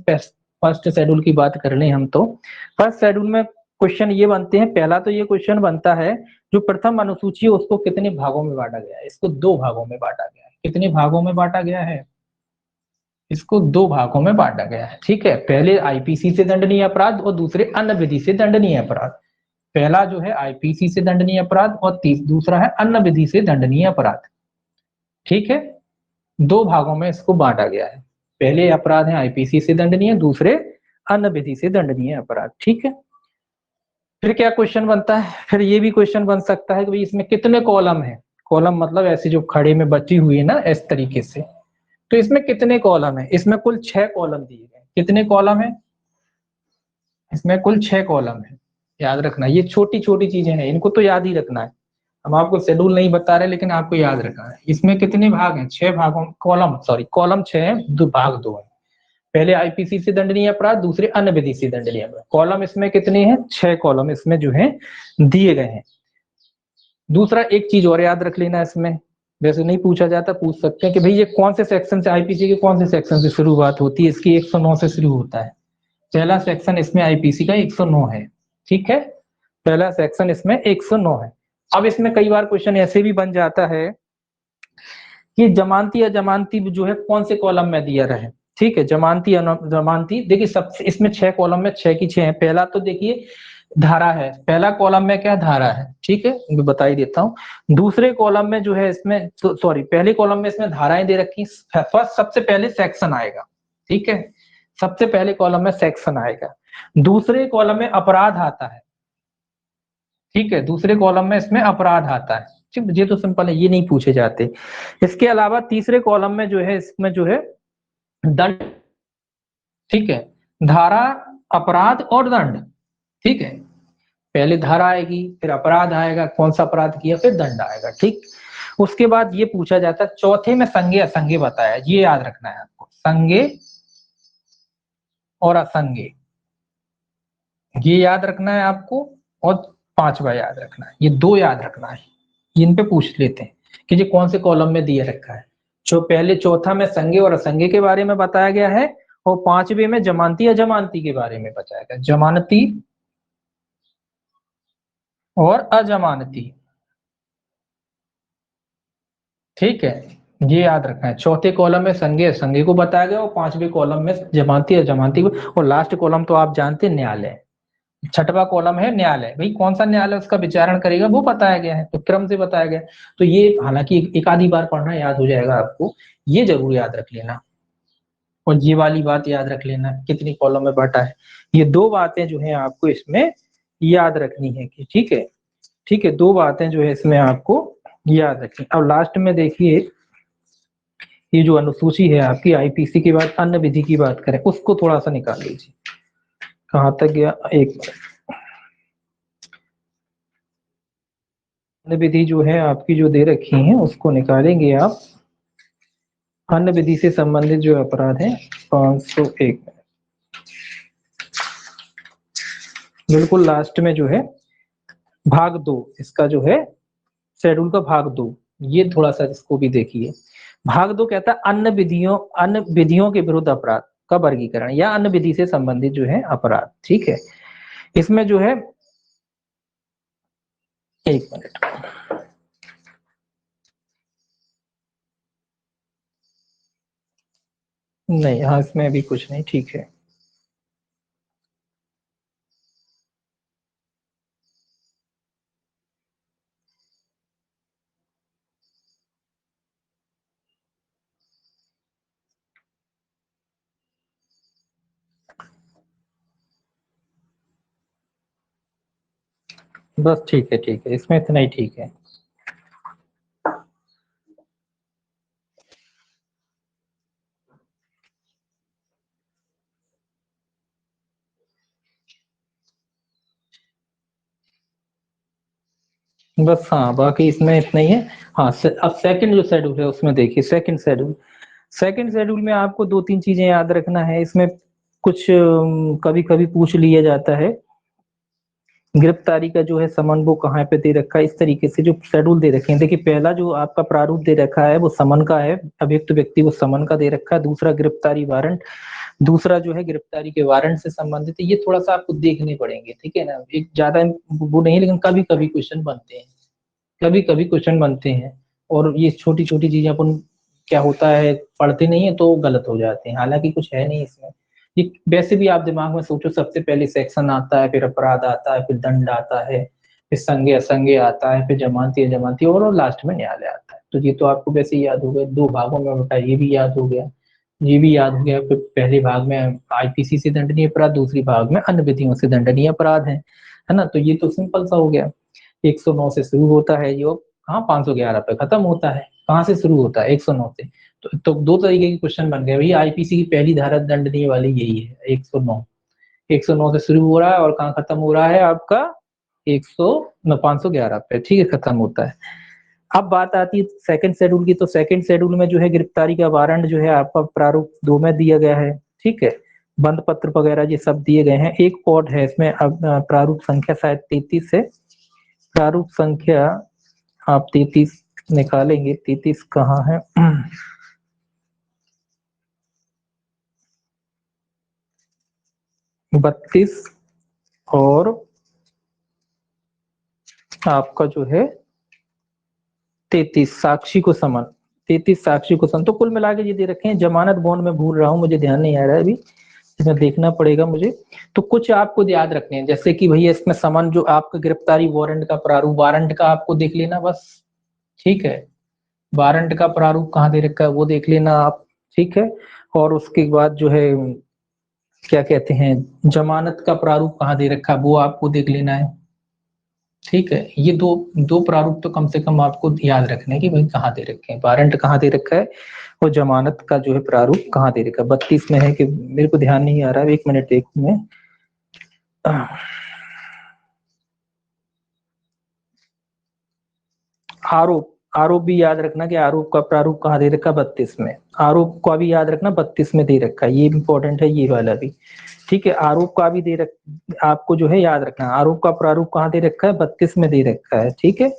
फर्स्ट शेड्यूल की बात कर लें हम तो फर्स्ट शेड्यूल में क्वेश्चन ये बनते हैं। पहला तो ये क्वेश्चन बनता है, जो प्रथम अनुसूची है उसको कितने भागों में बांटा गया है, इसको दो भागों में बांटा गया है। कितने भागों में बांटा गया है, इसको दो भागों में बांटा गया है, ठीक है। पहले आईपीसी से दंडनीय अपराध और दूसरे अन्य विधि से दंडनीय अपराध। पहला जो है आईपीसी से दंडनीय अपराध और दूसरा है अन्य विधि से दंडनीय अपराध, ठीक है। दो भागों में इसको बांटा गया है। पहले अपराध है आईपीसी से दंडनीय, दूसरे अन्य विधि से दंडनीय अपराध, ठीक है। फिर क्या क्वेश्चन बनता है, फिर ये भी क्वेश्चन बन सकता है कि भाई इसमें कितने कॉलम है, कॉलम मतलब ऐसे जो खड़े में बची हुई है ना इस तरीके से, तो इसमें कितने कॉलम है, इसमें कुल 6 कॉलम दिए गए। कितने कॉलम है, इसमें कुल 6 कॉलम है। याद रखना, ये छोटी छोटी चीजें हैं, इनको तो याद ही रखना है। हम आपको शेड्यूल नहीं बता रहे, लेकिन आपको याद रखना है। इसमें कितने भाग हैं, 6 भागों, कॉलम सॉरी कॉलम 6 है, भाग 2 है। पहले आईपीसी से दंडनीय अपराध, दूसरे अन्य विधि से दंडनीय अपराध। कॉलम इसमें कितने हैं, 6 कॉलम इसमें जो है दिए गए हैं। दूसरा एक चीज और याद रख लेना, इसमें वैसे नहीं पूछा जाता, पूछ सकते हैं कि भाई ये कौन से सेक्शन से, आईपीसी के कौन से सेक्शन से शुरुआत होती है, इसकी 109 से शुरू होता है। पहला सेक्शन इसमें आईपीसी का 109 है, ठीक है, पहला सेक्शन इसमें 109 है। अब इसमें कई बार क्वेश्चन ऐसे भी बन जाता है कि जमानती या जमानती जो है कौन से कॉलम में दिया रहे, ठीक है। जमानती जमानती देखिए, सब इसमें 6 कॉलम में 6 की 6 है। पहला तो देखिए धारा है, पहला कॉलम में क्या धारा है, ठीक है, मैं बता ही देता हूँ। दूसरे कॉलम में जो है इसमें सॉरी पहले कॉलम में इसमें धाराएं दे रखी। फर्स्ट सबसे पहले सेक्शन आएगा, ठीक है, सबसे पहले कॉलम में सेक्शन आएगा। दूसरे कॉलम में अपराध आता है, ठीक है, दूसरे कॉलम में इसमें अपराध आता है, ठीक, ये तो सिंपल है, ये नहीं पूछे जाते। इसके अलावा तीसरे कॉलम में जो है इसमें जो है दंड, ठीक है, धारा, अपराध और दंड, ठीक है। पहले धारा आएगी, फिर अपराध आएगा, कौन सा अपराध किया, फिर दंड आएगा, ठीक। उसके बाद ये पूछा जाता है चौथे में संज्ञेय असंज्ञेय बताया, ये याद रखना है आपको, संज्ञेय और असंज्ञेय, ये याद रखना है आपको। और पांचवा याद रखना है, ये दो याद रखना है, इन पे पूछ लेते हैं कि ये कौन से कॉलम में दिया रखा है। जो पहले चौथा में संज्ञेय और असंज्ञेय के बारे में बताया गया है, और पांचवे में जमानती अजमानती के बारे में बताया गया, जमानती और अजमानती, ठीक है, ये याद रखना है। चौथे कॉलम में संज्ञेय संज्ञेय को बताया गया और पांचवे कॉलम में जमानती अजमानती को, और लास्ट कॉलम तो आप जानते हैं न्यायालय। छठवां कॉलम है न्यायालय, भाई कौन सा न्यायालय उसका विचारण करेगा वो बताया गया है, तो क्रम से बताया गया। तो ये हालांकि एक आधी बार पढ़ना याद हो जाएगा आपको, ये जरूर याद रख लेना। और ये वाली बात याद रख लेना, कितनी कॉलम में बांटा है। ये दो बातें जो है आपको इसमें याद रखनी है कि ठीक है, ठीक है, दो बातें जो है इसमें आपको याद रखनी। अब लास्ट में देखिए, ये जो अनुसूची है आपकी आईपीसी के बाद अन्य विधि की बात करें, उसको थोड़ा सा निकाल लीजिए। कहां तक गया, एक अन्य विधि जो है आपकी जो दे रखी है उसको निकालेंगे आप। अन्य विधि से संबंधित जो अपराध है 501, बिल्कुल लास्ट में जो है भाग 2, इसका जो है शेड्यूल का भाग 2, ये थोड़ा सा इसको भी देखिए। भाग 2 कहता है अन्य विधियों के विरुद्ध अपराध का वर्गीकरण या अन्य विधि से संबंधित जो है अपराध, ठीक है। इसमें जो है, एक मिनट, नहीं हाँ इसमें अभी कुछ नहीं, ठीक है। बस ठीक है, ठीक है, इसमें इतना ही ठीक है। बस हाँ, बाकी इसमें इतना ही है। हाँ अब सेकंड जो शेड्यूल है उसमें देखिए, सेकंड शेड्यूल में आपको दो तीन चीजें याद रखना है। इसमें कुछ कभी कभी पूछ लिया जाता है, गिरफ्तारी का जो है समन वो कहाँ पे दे रखा है, इस तरीके से जो शेड्यूल दे रखे हैं। देखिए पहला जो आपका प्रारूप दे रखा है वो समन का है, अभियुक्त व्यक्ति को समन का दे रखा है। दूसरा गिरफ्तारी वारंट, दूसरा जो है गिरफ्तारी के वारंट से संबंधित है। ये थोड़ा सा आपको देखने पड़ेंगे, ठीक है ना, एक ज्यादा वो नहीं, लेकिन कभी कभी क्वेश्चन बनते हैं, कभी कभी क्वेश्चन बनते हैं। और ये छोटी छोटी चीजें अपन क्या होता है पढ़ते नहीं है तो गलत हो जाते हैं, हालांकि कुछ है नहीं इसमें। ये वैसे भी आप दिमाग में सोचो, सबसे पहले सेक्शन आता है, फिर अपराध आता है, फिर दंड आता है, फिर संज्ञेय असंज्ञेय आता है, फिर जमानती अजमानती और लास्ट में न्यायालय आता है। तो ये तो आपको वैसे ही याद हो गया, दो भागों में बटा, ये भी याद हो गया, ये भी याद हो गया। फिर पहले भाग में आईपीसी से दंडनीय अपराध, दूसरी भाग में अन्य विधियों से दंडनीय अपराध है ना। तो ये तो सिंपल सा हो गया। 109 से शुरू होता है ये, कहाँ 511 पे खत्म होता है, कहाँ से शुरू होता है 109 से। तो दो तरीके के क्वेश्चन बन गए भैया, आईपीसी की पहली धारा दंडनीय वाली यही है 109, 109 से शुरू हो रहा है और कहाँ खत्म हो रहा है आपका 511 पे, ठीक है, खत्म होता है। अब बात आती है सेकंड शेड्यूल की। तो सेकंड शेड्यूल में जो है गिरफ्तारी का वारंट जो है आपका प्रारूप 2 में दिया गया है, ठीक है, बंद पत्र वगैरह ये सब दिए गए हैं। एक और है इसमें, अब प्रारूप संख्या शायद 33 है, प्रारूप संख्या आप 33 निकालेंगे, 33 कहाँ है 32 और आपका जो है 33 साक्षी को समन, 33 साक्षी को समन। तो कुल मिला के ये दे रखे हैं। जमानत बॉन्ड में भूल रहा हूँ, मुझे ध्यान नहीं आ रहा है अभी, इसमें देखना पड़ेगा मुझे। तो कुछ आपको याद रखने हैं, जैसे कि भैया इसमें समन जो आपका गिरफ्तारी वारंट का प्रारूप, वारंट का आपको देख लेना बस, ठीक है, वारंट का प्रारूप कहाँ दे रखा है वो देख लेना आप, ठीक है। और उसके बाद जो है क्या कहते हैं, जमानत का प्रारूप कहाँ दे रखा है वो आपको देख लेना है, ठीक है। ये दो दो प्रारूप तो कम से कम आपको याद रखना है कि भाई कहाँ दे रखे हैं, वारंट कहाँ दे रखा है और जमानत का जो है प्रारूप कहाँ दे रखा है। 32 में है कि मेरे को ध्यान नहीं आ रहा है, एक मिनट देखूं मैं। आरोप, आरोप भी याद रखना कि आरोप का प्रारूप कहाँ दे रखा है 32 में, आरोप का भी याद रखना 32 में दे रखा है, ये इंपॉर्टेंट है ये वाला भी, ठीक है। आरोप का भी दे रख आपको जो है याद रखना, आरोप का प्रारूप कहाँ दे रखा है 32 में दे रखा है, ठीक है।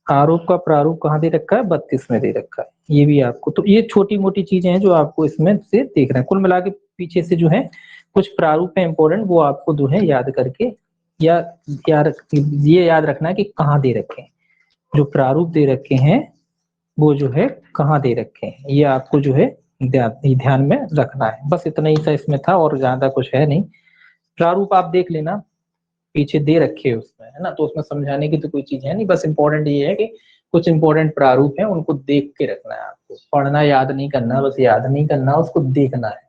आरोप का प्रारूप कहाँ दे रखा है 32 में दे रखा है, ये भी आपको। तो ये छोटी मोटी चीजें हैं जो आपको इसमें से देखना है। कुल मिला के पीछे से जो है कुछ प्रारूप है इंपॉर्टेंट, वो आपको जो है याद करके या ये याद रखना है कि कहाँ दे रखे हैं, जो प्रारूप दे रखे हैं वो जो है कहाँ दे रखे हैं, ये आपको जो है ध्यान में रखना है। बस इतना ही सा इसमें था और ज्यादा कुछ है नहीं। प्रारूप आप देख लेना, पीछे दे रखे हैं उसमें, है ना, तो उसमें समझाने की तो कोई चीज है नहीं। बस इंपॉर्टेंट ये है कि कुछ इंपॉर्टेंट प्रारूप है, उनको देख के रखना है आपको, पढ़ना याद नहीं करना, बस याद नहीं करना, उसको देखना है।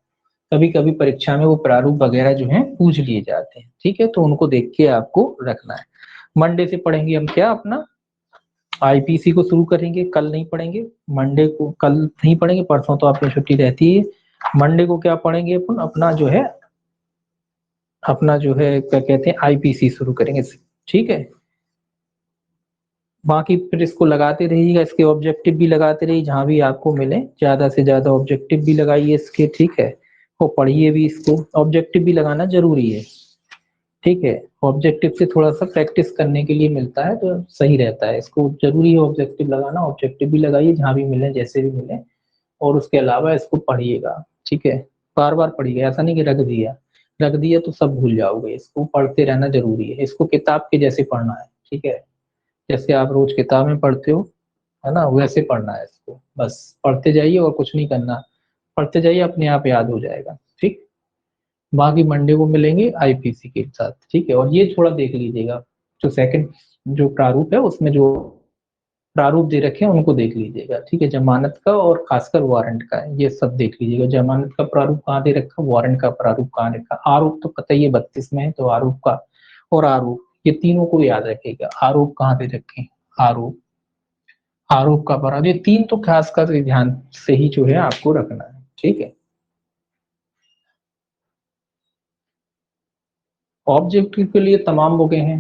कभी कभी परीक्षा में वो प्रारूप वगैरह जो है पूछ लिए जाते हैं, ठीक है, तो उनको देख के आपको रखना है। मंडे से पढ़ेंगे हम क्या, अपना आईपीसी को शुरू करेंगे, कल नहीं पढ़ेंगे, मंडे को कल नहीं पढ़ेंगे, परसों तो आपकी छुट्टी रहती है। मंडे को क्या पढ़ेंगे अपन, अपना जो है क्या कहते हैं आईपीसी शुरू करेंगे, ठीक है। बाकी फिर इसको लगाते रहिएगा, इसके ऑब्जेक्टिव भी लगाते रहिए, जहां भी आपको मिले ज्यादा से ज्यादा ऑब्जेक्टिव भी लगाइए इसके, ठीक है। और पढ़िए भी इसको, ऑब्जेक्टिव भी लगाना जरूरी है, ठीक है। ऑब्जेक्टिव से थोड़ा सा प्रैक्टिस करने के लिए मिलता है तो सही रहता है, इसको जरूरी है ऑब्जेक्टिव लगाना। ऑब्जेक्टिव भी लगाइए जहां भी मिले, जैसे भी मिले, और उसके अलावा इसको पढ़िएगा, ठीक है। बार बार पढ़िएगा, ऐसा नहीं कि रख दिया तो सब भूल जाओगे, इसको पढ़ते रहना जरूरी है। इसको किताब के जैसे पढ़ना है, ठीक है, जैसे आप रोज किताब में पढ़ते हो, है ना, वैसे पढ़ना है इसको, बस पढ़ते जाइए और कुछ नहीं करना, पढ़ते जाइए, अपने आप याद हो जाएगा, ठीक। बाकी मंडे को मिलेंगे आईपीसी के साथ, ठीक है। और ये थोड़ा देख लीजिएगा, जो सेकंड जो प्रारूप है उसमें जो प्रारूप दे रखे हैं उनको देख लीजिएगा, ठीक है, जमानत का और खासकर वारंट का, ये सब देख लीजिएगा। जमानत का प्रारूप कहाँ दे रखा, वारंट का प्रारूप कहाँ रखा, आरोप तो कतई 32 में है, तो आरोप का और आरोप, ये तीनों को याद रखिएगा। आरोप कहाँ दे रखे, आरोप, आरोप का प्रारूप, ये तीन तो खासकर ध्यान से ही जो है आपको रखना है, ठीक है। ऑब्जेक्टिव के लिए तमाम बुकें हैं,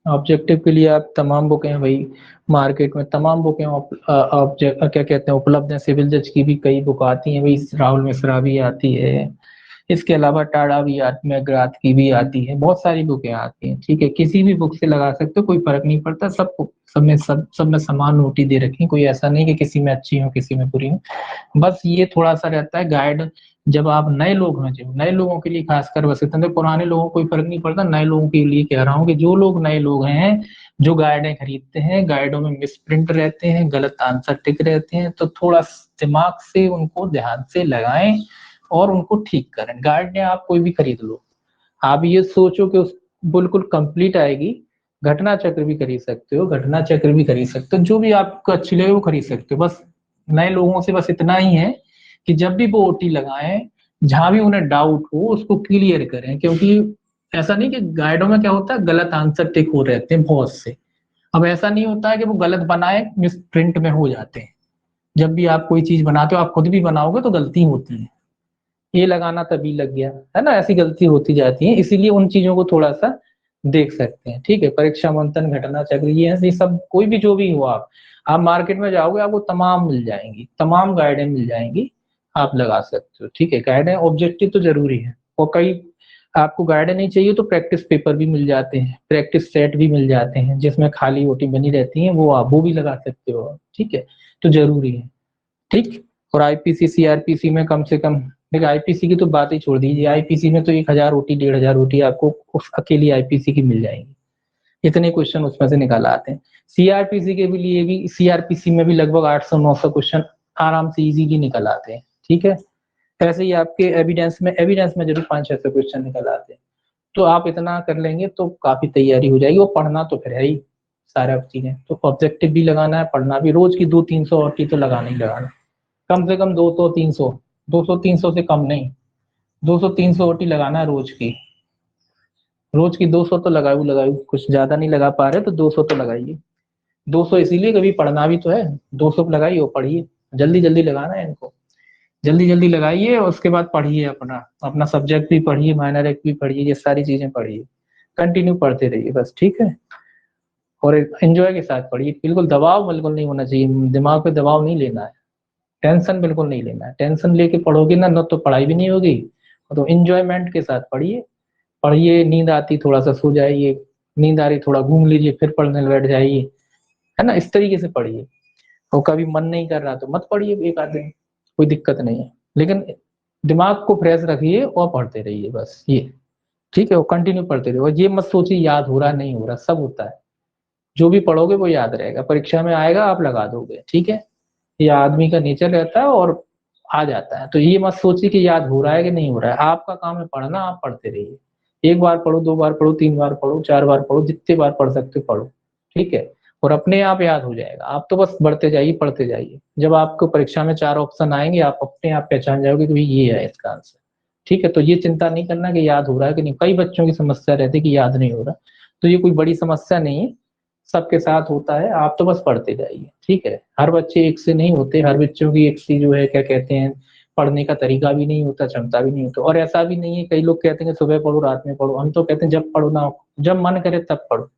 ऑब्जेक्टिव के लिए आप तमाम बुकें हैं भाई, मार्केट में तमाम बुकें ऑब्जेक्ट क्या कहते हैं उपलब्ध हैं। सिविल जज की भी कई बुक आती हैं भाई, राहुल मिश्रा भी आती है, इसके अलावा टाडा भी मैकग्राथ की भी आती है, बहुत सारी बुकें आती हैं। ठीक है, किसी भी बुक से लगा सकते हो, कोई फर्क नहीं पड़ता, सब में समान नोटिस दे रखी, कोई ऐसा नहीं कि किसी में अच्छी हो किसी में बुरी हो। बस ये थोड़ा सा रहता है गाइड, जब आप नए लोग हैं, जो नए लोगों के लिए खासकर बस इतना, पुराने लोगों को कोई फर्क नहीं पड़ता, नए लोगों के लिए कह रहा हूँ कि जो लोग नए लोग हैं जो गाइडें खरीदते हैं, गाइडों में मिस प्रिंट रहते हैं, गलत आंसर टिक रहते हैं, तो थोड़ा दिमाग से उनको ध्यान से लगाएं और उनको ठीक करें। गाइड ने आप कोई भी खरीद लो, आप ये सोचो कि उस बिल्कुल कंप्लीट आएगी, घटना चक्र भी खरीद सकते हो, घटना चक्र भी खरीद सकते हो, जो भी आपको अच्छी लगे वो खरीद सकते हो। बस नए लोगों से बस इतना ही है कि जब भी वो ओटी लगाएं, जहां भी उन्हें डाउट हो उसको क्लियर करें, क्योंकि ऐसा नहीं कि गाइडों में क्या होता है गलत आंसर टिक हो रहते हैं बहुत से। अब ऐसा नहीं होता है कि वो गलत बनाए मिस प्रिंट में हो जाते हैं। जब भी आप कोई चीज बनाते हो, आप खुद भी बनाओगे तो गलती होती है, ये लगाना तभी लग गया है ना, ऐसी गलती होती जाती है, इसीलिए उन चीजों को थोड़ा सा देख सकते हैं। ठीक है, परीक्षा मंथन घटना चक्र ये सब कोई भी जो भी हो, आप मार्केट में जाओगे आपको तमाम मिल जाएंगी, तमाम गाइडें मिल जाएंगी, आप लगा सकते हो। ठीक है, गाइडें ऑब्जेक्टिव तो जरूरी है, और कई आपको गाइडें नहीं चाहिए तो प्रैक्टिस पेपर भी मिल जाते हैं, प्रैक्टिस सेट भी मिल जाते हैं जिसमें खाली ओटी बनी रहती है, वो आप वो भी लगा सकते हो। ठीक है, तो जरूरी है। ठीक, और आईपीसी सीआरपीसी में कम से कम, देखिए आईपीसी की तो बात ही छोड़ दीजिए, आईपीसी में तो 1000 ओटी 1500 ओटी आपको उस अकेली आईपीसी की मिल जाएंगी, इतने क्वेश्चन उसमें से निकाल आते हैं। सीआरपीसी के भी लिए भी, सीआरपीसी में भी लगभग 800-900 क्वेश्चन आराम से इजी की निकल आते हैं। ठीक है, ऐसे ही आपके एविडेंस में जरूर 500-600 क्वेश्चन निकल आते हैं। तो आप इतना कर लेंगे तो काफी तैयारी हो जाएगी, वो पढ़ना तो फिर है ही सारा चीजें, तो ऑब्जेक्टिव भी लगाना है, पढ़ना भी, रोज की 200-300 ओटी तो लगाना ही लगाना, कम से कम 200-300, 200-300 से कम नहीं, 200-300 ओटी लगाना है रोज की, रोज की 200 तो लगाऊ, कुछ ज्यादा नहीं लगा पा रहे तो 200 तो लगाइए। 200 इसीलिए कभी पढ़ना भी तो है, 200 लगाइए और पढ़िए, जल्दी जल्दी लगाना है इनको, जल्दी जल्दी लगाइए और उसके बाद पढ़िए, अपना अपना सब्जेक्ट भी पढ़िए, माइनर एक्ट भी पढ़िए, ये सारी चीजें पढ़िए, कंटिन्यू पढ़ते रहिए बस। ठीक है, और एंजॉय के साथ पढ़िए, बिल्कुल दबाव बिल्कुल नहीं होना चाहिए, दिमाग पे दबाव नहीं लेना है, टेंशन बिल्कुल नहीं लेना है, टेंशन लेके पढ़ोगे ना तो पढ़ाई भी नहीं होगी, तो इंजॉयमेंट के साथ पढ़िए। पढ़िए, नींद आती थोड़ा सा सो जाइए, नींद आ रही थोड़ा घूम लीजिए फिर पढ़ने बैठ जाइए, है ना, इस तरीके से पढ़िए। और कभी मन नहीं कर रहा तो मत पढ़िए एक आध दिन, कोई दिक्कत नहीं है, लेकिन दिमाग को फ्रेश रखिए और पढ़ते रहिए बस ये। ठीक है, वो कंटिन्यू पढ़ते रहिए, और ये मत सोचिए याद हो रहा नहीं हो रहा, सब होता है, जो भी पढ़ोगे वो याद रहेगा, परीक्षा में आएगा आप लगा दोगे। ठीक है, ये आदमी का नेचर रहता है और आ जाता है, तो ये मत सोचिए कि याद हो रहा है कि नहीं हो रहा है, आपका काम है पढ़ना, आप पढ़ते रहिए, एक बार पढ़ो, 2 बार पढ़ो, 3 बार पढ़ो, 4 बार पढ़ो, जितने बार पढ़ सकते हो पढ़ो। ठीक है, और अपने आप याद हो जाएगा, आप तो बस बढ़ते जाइए पढ़ते जाइए, जब आपको परीक्षा में 4 ऑप्शन आएंगे आप अपने आप पहचान जाओगे कि भाई ये है इसका आंसर। ठीक है, तो ये चिंता नहीं करना कि याद हो रहा है कि नहीं, कई बच्चों की समस्या रहती है कि याद नहीं हो रहा, तो ये कोई बड़ी समस्या नहीं है, सबके साथ होता है, आप तो बस पढ़ते जाइए। ठीक है, हर बच्चे एक से नहीं होते, हर बच्चों की एक सी जो है क्या कहते हैं पढ़ने का तरीका भी नहीं होता, क्षमता भी नहीं होता, और ऐसा भी नहीं है, कई लोग कहते हैं कि सुबह पढ़ो रात में पढ़ो, हम तो कहते हैं जब पढ़ो ना, जब मन करे तब पढ़ो,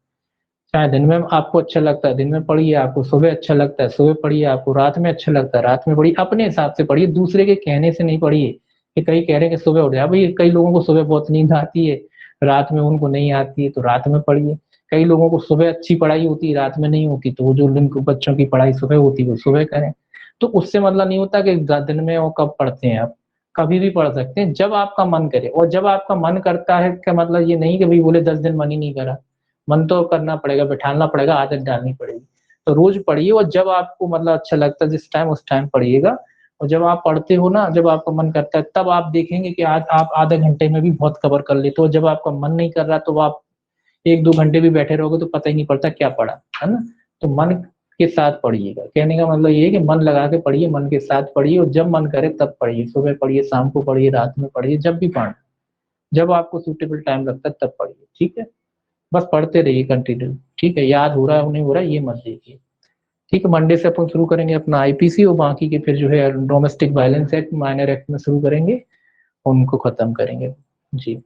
चाहे दिन में आपको अच्छा लगता है दिन में पढ़िए, आपको सुबह अच्छा लगता है सुबह पढ़िए, आपको रात में अच्छा लगता है रात में पढ़िए, अपने हिसाब से पढ़िए, दूसरे के कहने से नहीं पढ़िए कि कई कह रहे हैं कि सुबह उठ जाए, भाई कई लोगों को सुबह बहुत नींद आती है, रात में उनको नहीं आती है, तो रात में पढ़िए। कई लोगों को सुबह अच्छी पढ़ाई होती है रात में नहीं होती, तो वो जो जिन बच्चों की पढ़ाई सुबह होती है वो सुबह करें। तो उससे मतलब नहीं होता कि दिन में वो कब पढ़ते हैं, आप कभी भी पढ़ सकते हैं जब आपका मन करे, और जब आपका मन करता है का मतलब ये नहीं कि भाई बोले 10 दिन मन ही नहीं करा, मन तो करना पड़ेगा, बैठाना पड़ेगा, आदत डालनी पड़ेगी, तो रोज पढ़िए, और जब आपको मतलब अच्छा लगता है जिस टाइम उस टाइम पढ़िएगा, और जब आप पढ़ते हो ना, जब आपका मन करता है तब आप देखेंगे कि आज आप आधे घंटे में भी बहुत कवर कर लेते हो, जब आपका मन नहीं कर रहा तो आप 1-2 घंटे भी बैठे रहोगे तो पता ही नहीं पड़ता क्या पढ़ा, है ना। तो मन के साथ पढ़िएगा, कहने का मतलब ये है कि मन लगा के पढ़िए, मन के साथ पढ़िए, और जब मन करे तब पढ़िए, सुबह पढ़िए, शाम को पढ़िए, रात में पढ़िए, जब भी पढ़ना, जब आपको सूटेबल टाइम लगता है तब पढ़िए। ठीक है, बस पढ़ते रहिए कंटिन्यू। ठीक है, याद हो रहा है नहीं हो रहा है ये मत देखिए। ठीक है, मंडे से अपन शुरू करेंगे अपना आईपीसी, और बाकी के फिर जो है domestic violence act, minor act में शुरू करेंगे, उनको खत्म करेंगे। जी,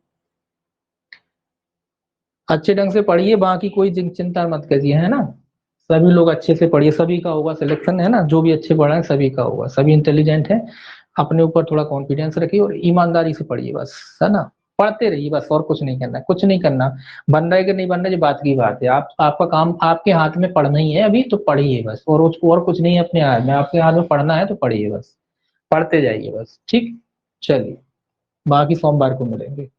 अच्छे ढंग से पढ़िए, बाकी कोई चिंता मत करिए, है ना। सभी लोग अच्छे से पढ़िए, सभी का होगा सिलेक्शन, है ना। जो भी अच्छे पढ़ रहे हैं सभी का होगा, सभी इंटेलिजेंट है। अपने ऊपर थोड़ा कॉन्फिडेंस रखिए और ईमानदारी से पढ़िए बस, है ना। पढ़ते रहिए बस, और कुछ नहीं करना, कुछ नहीं करना। बन रहा है कि नहीं बन रहा है, ये बात की बात है। आपका काम आपके हाथ में पढ़ना ही है अभी, तो पढ़िए बस, और कुछ नहीं है अपने हाथ में। आपके हाथ में पढ़ना है तो पढ़िए बस, पढ़ते जाइए बस, ठीक। चलिए, बाकी सोमवार को मिलेंगे।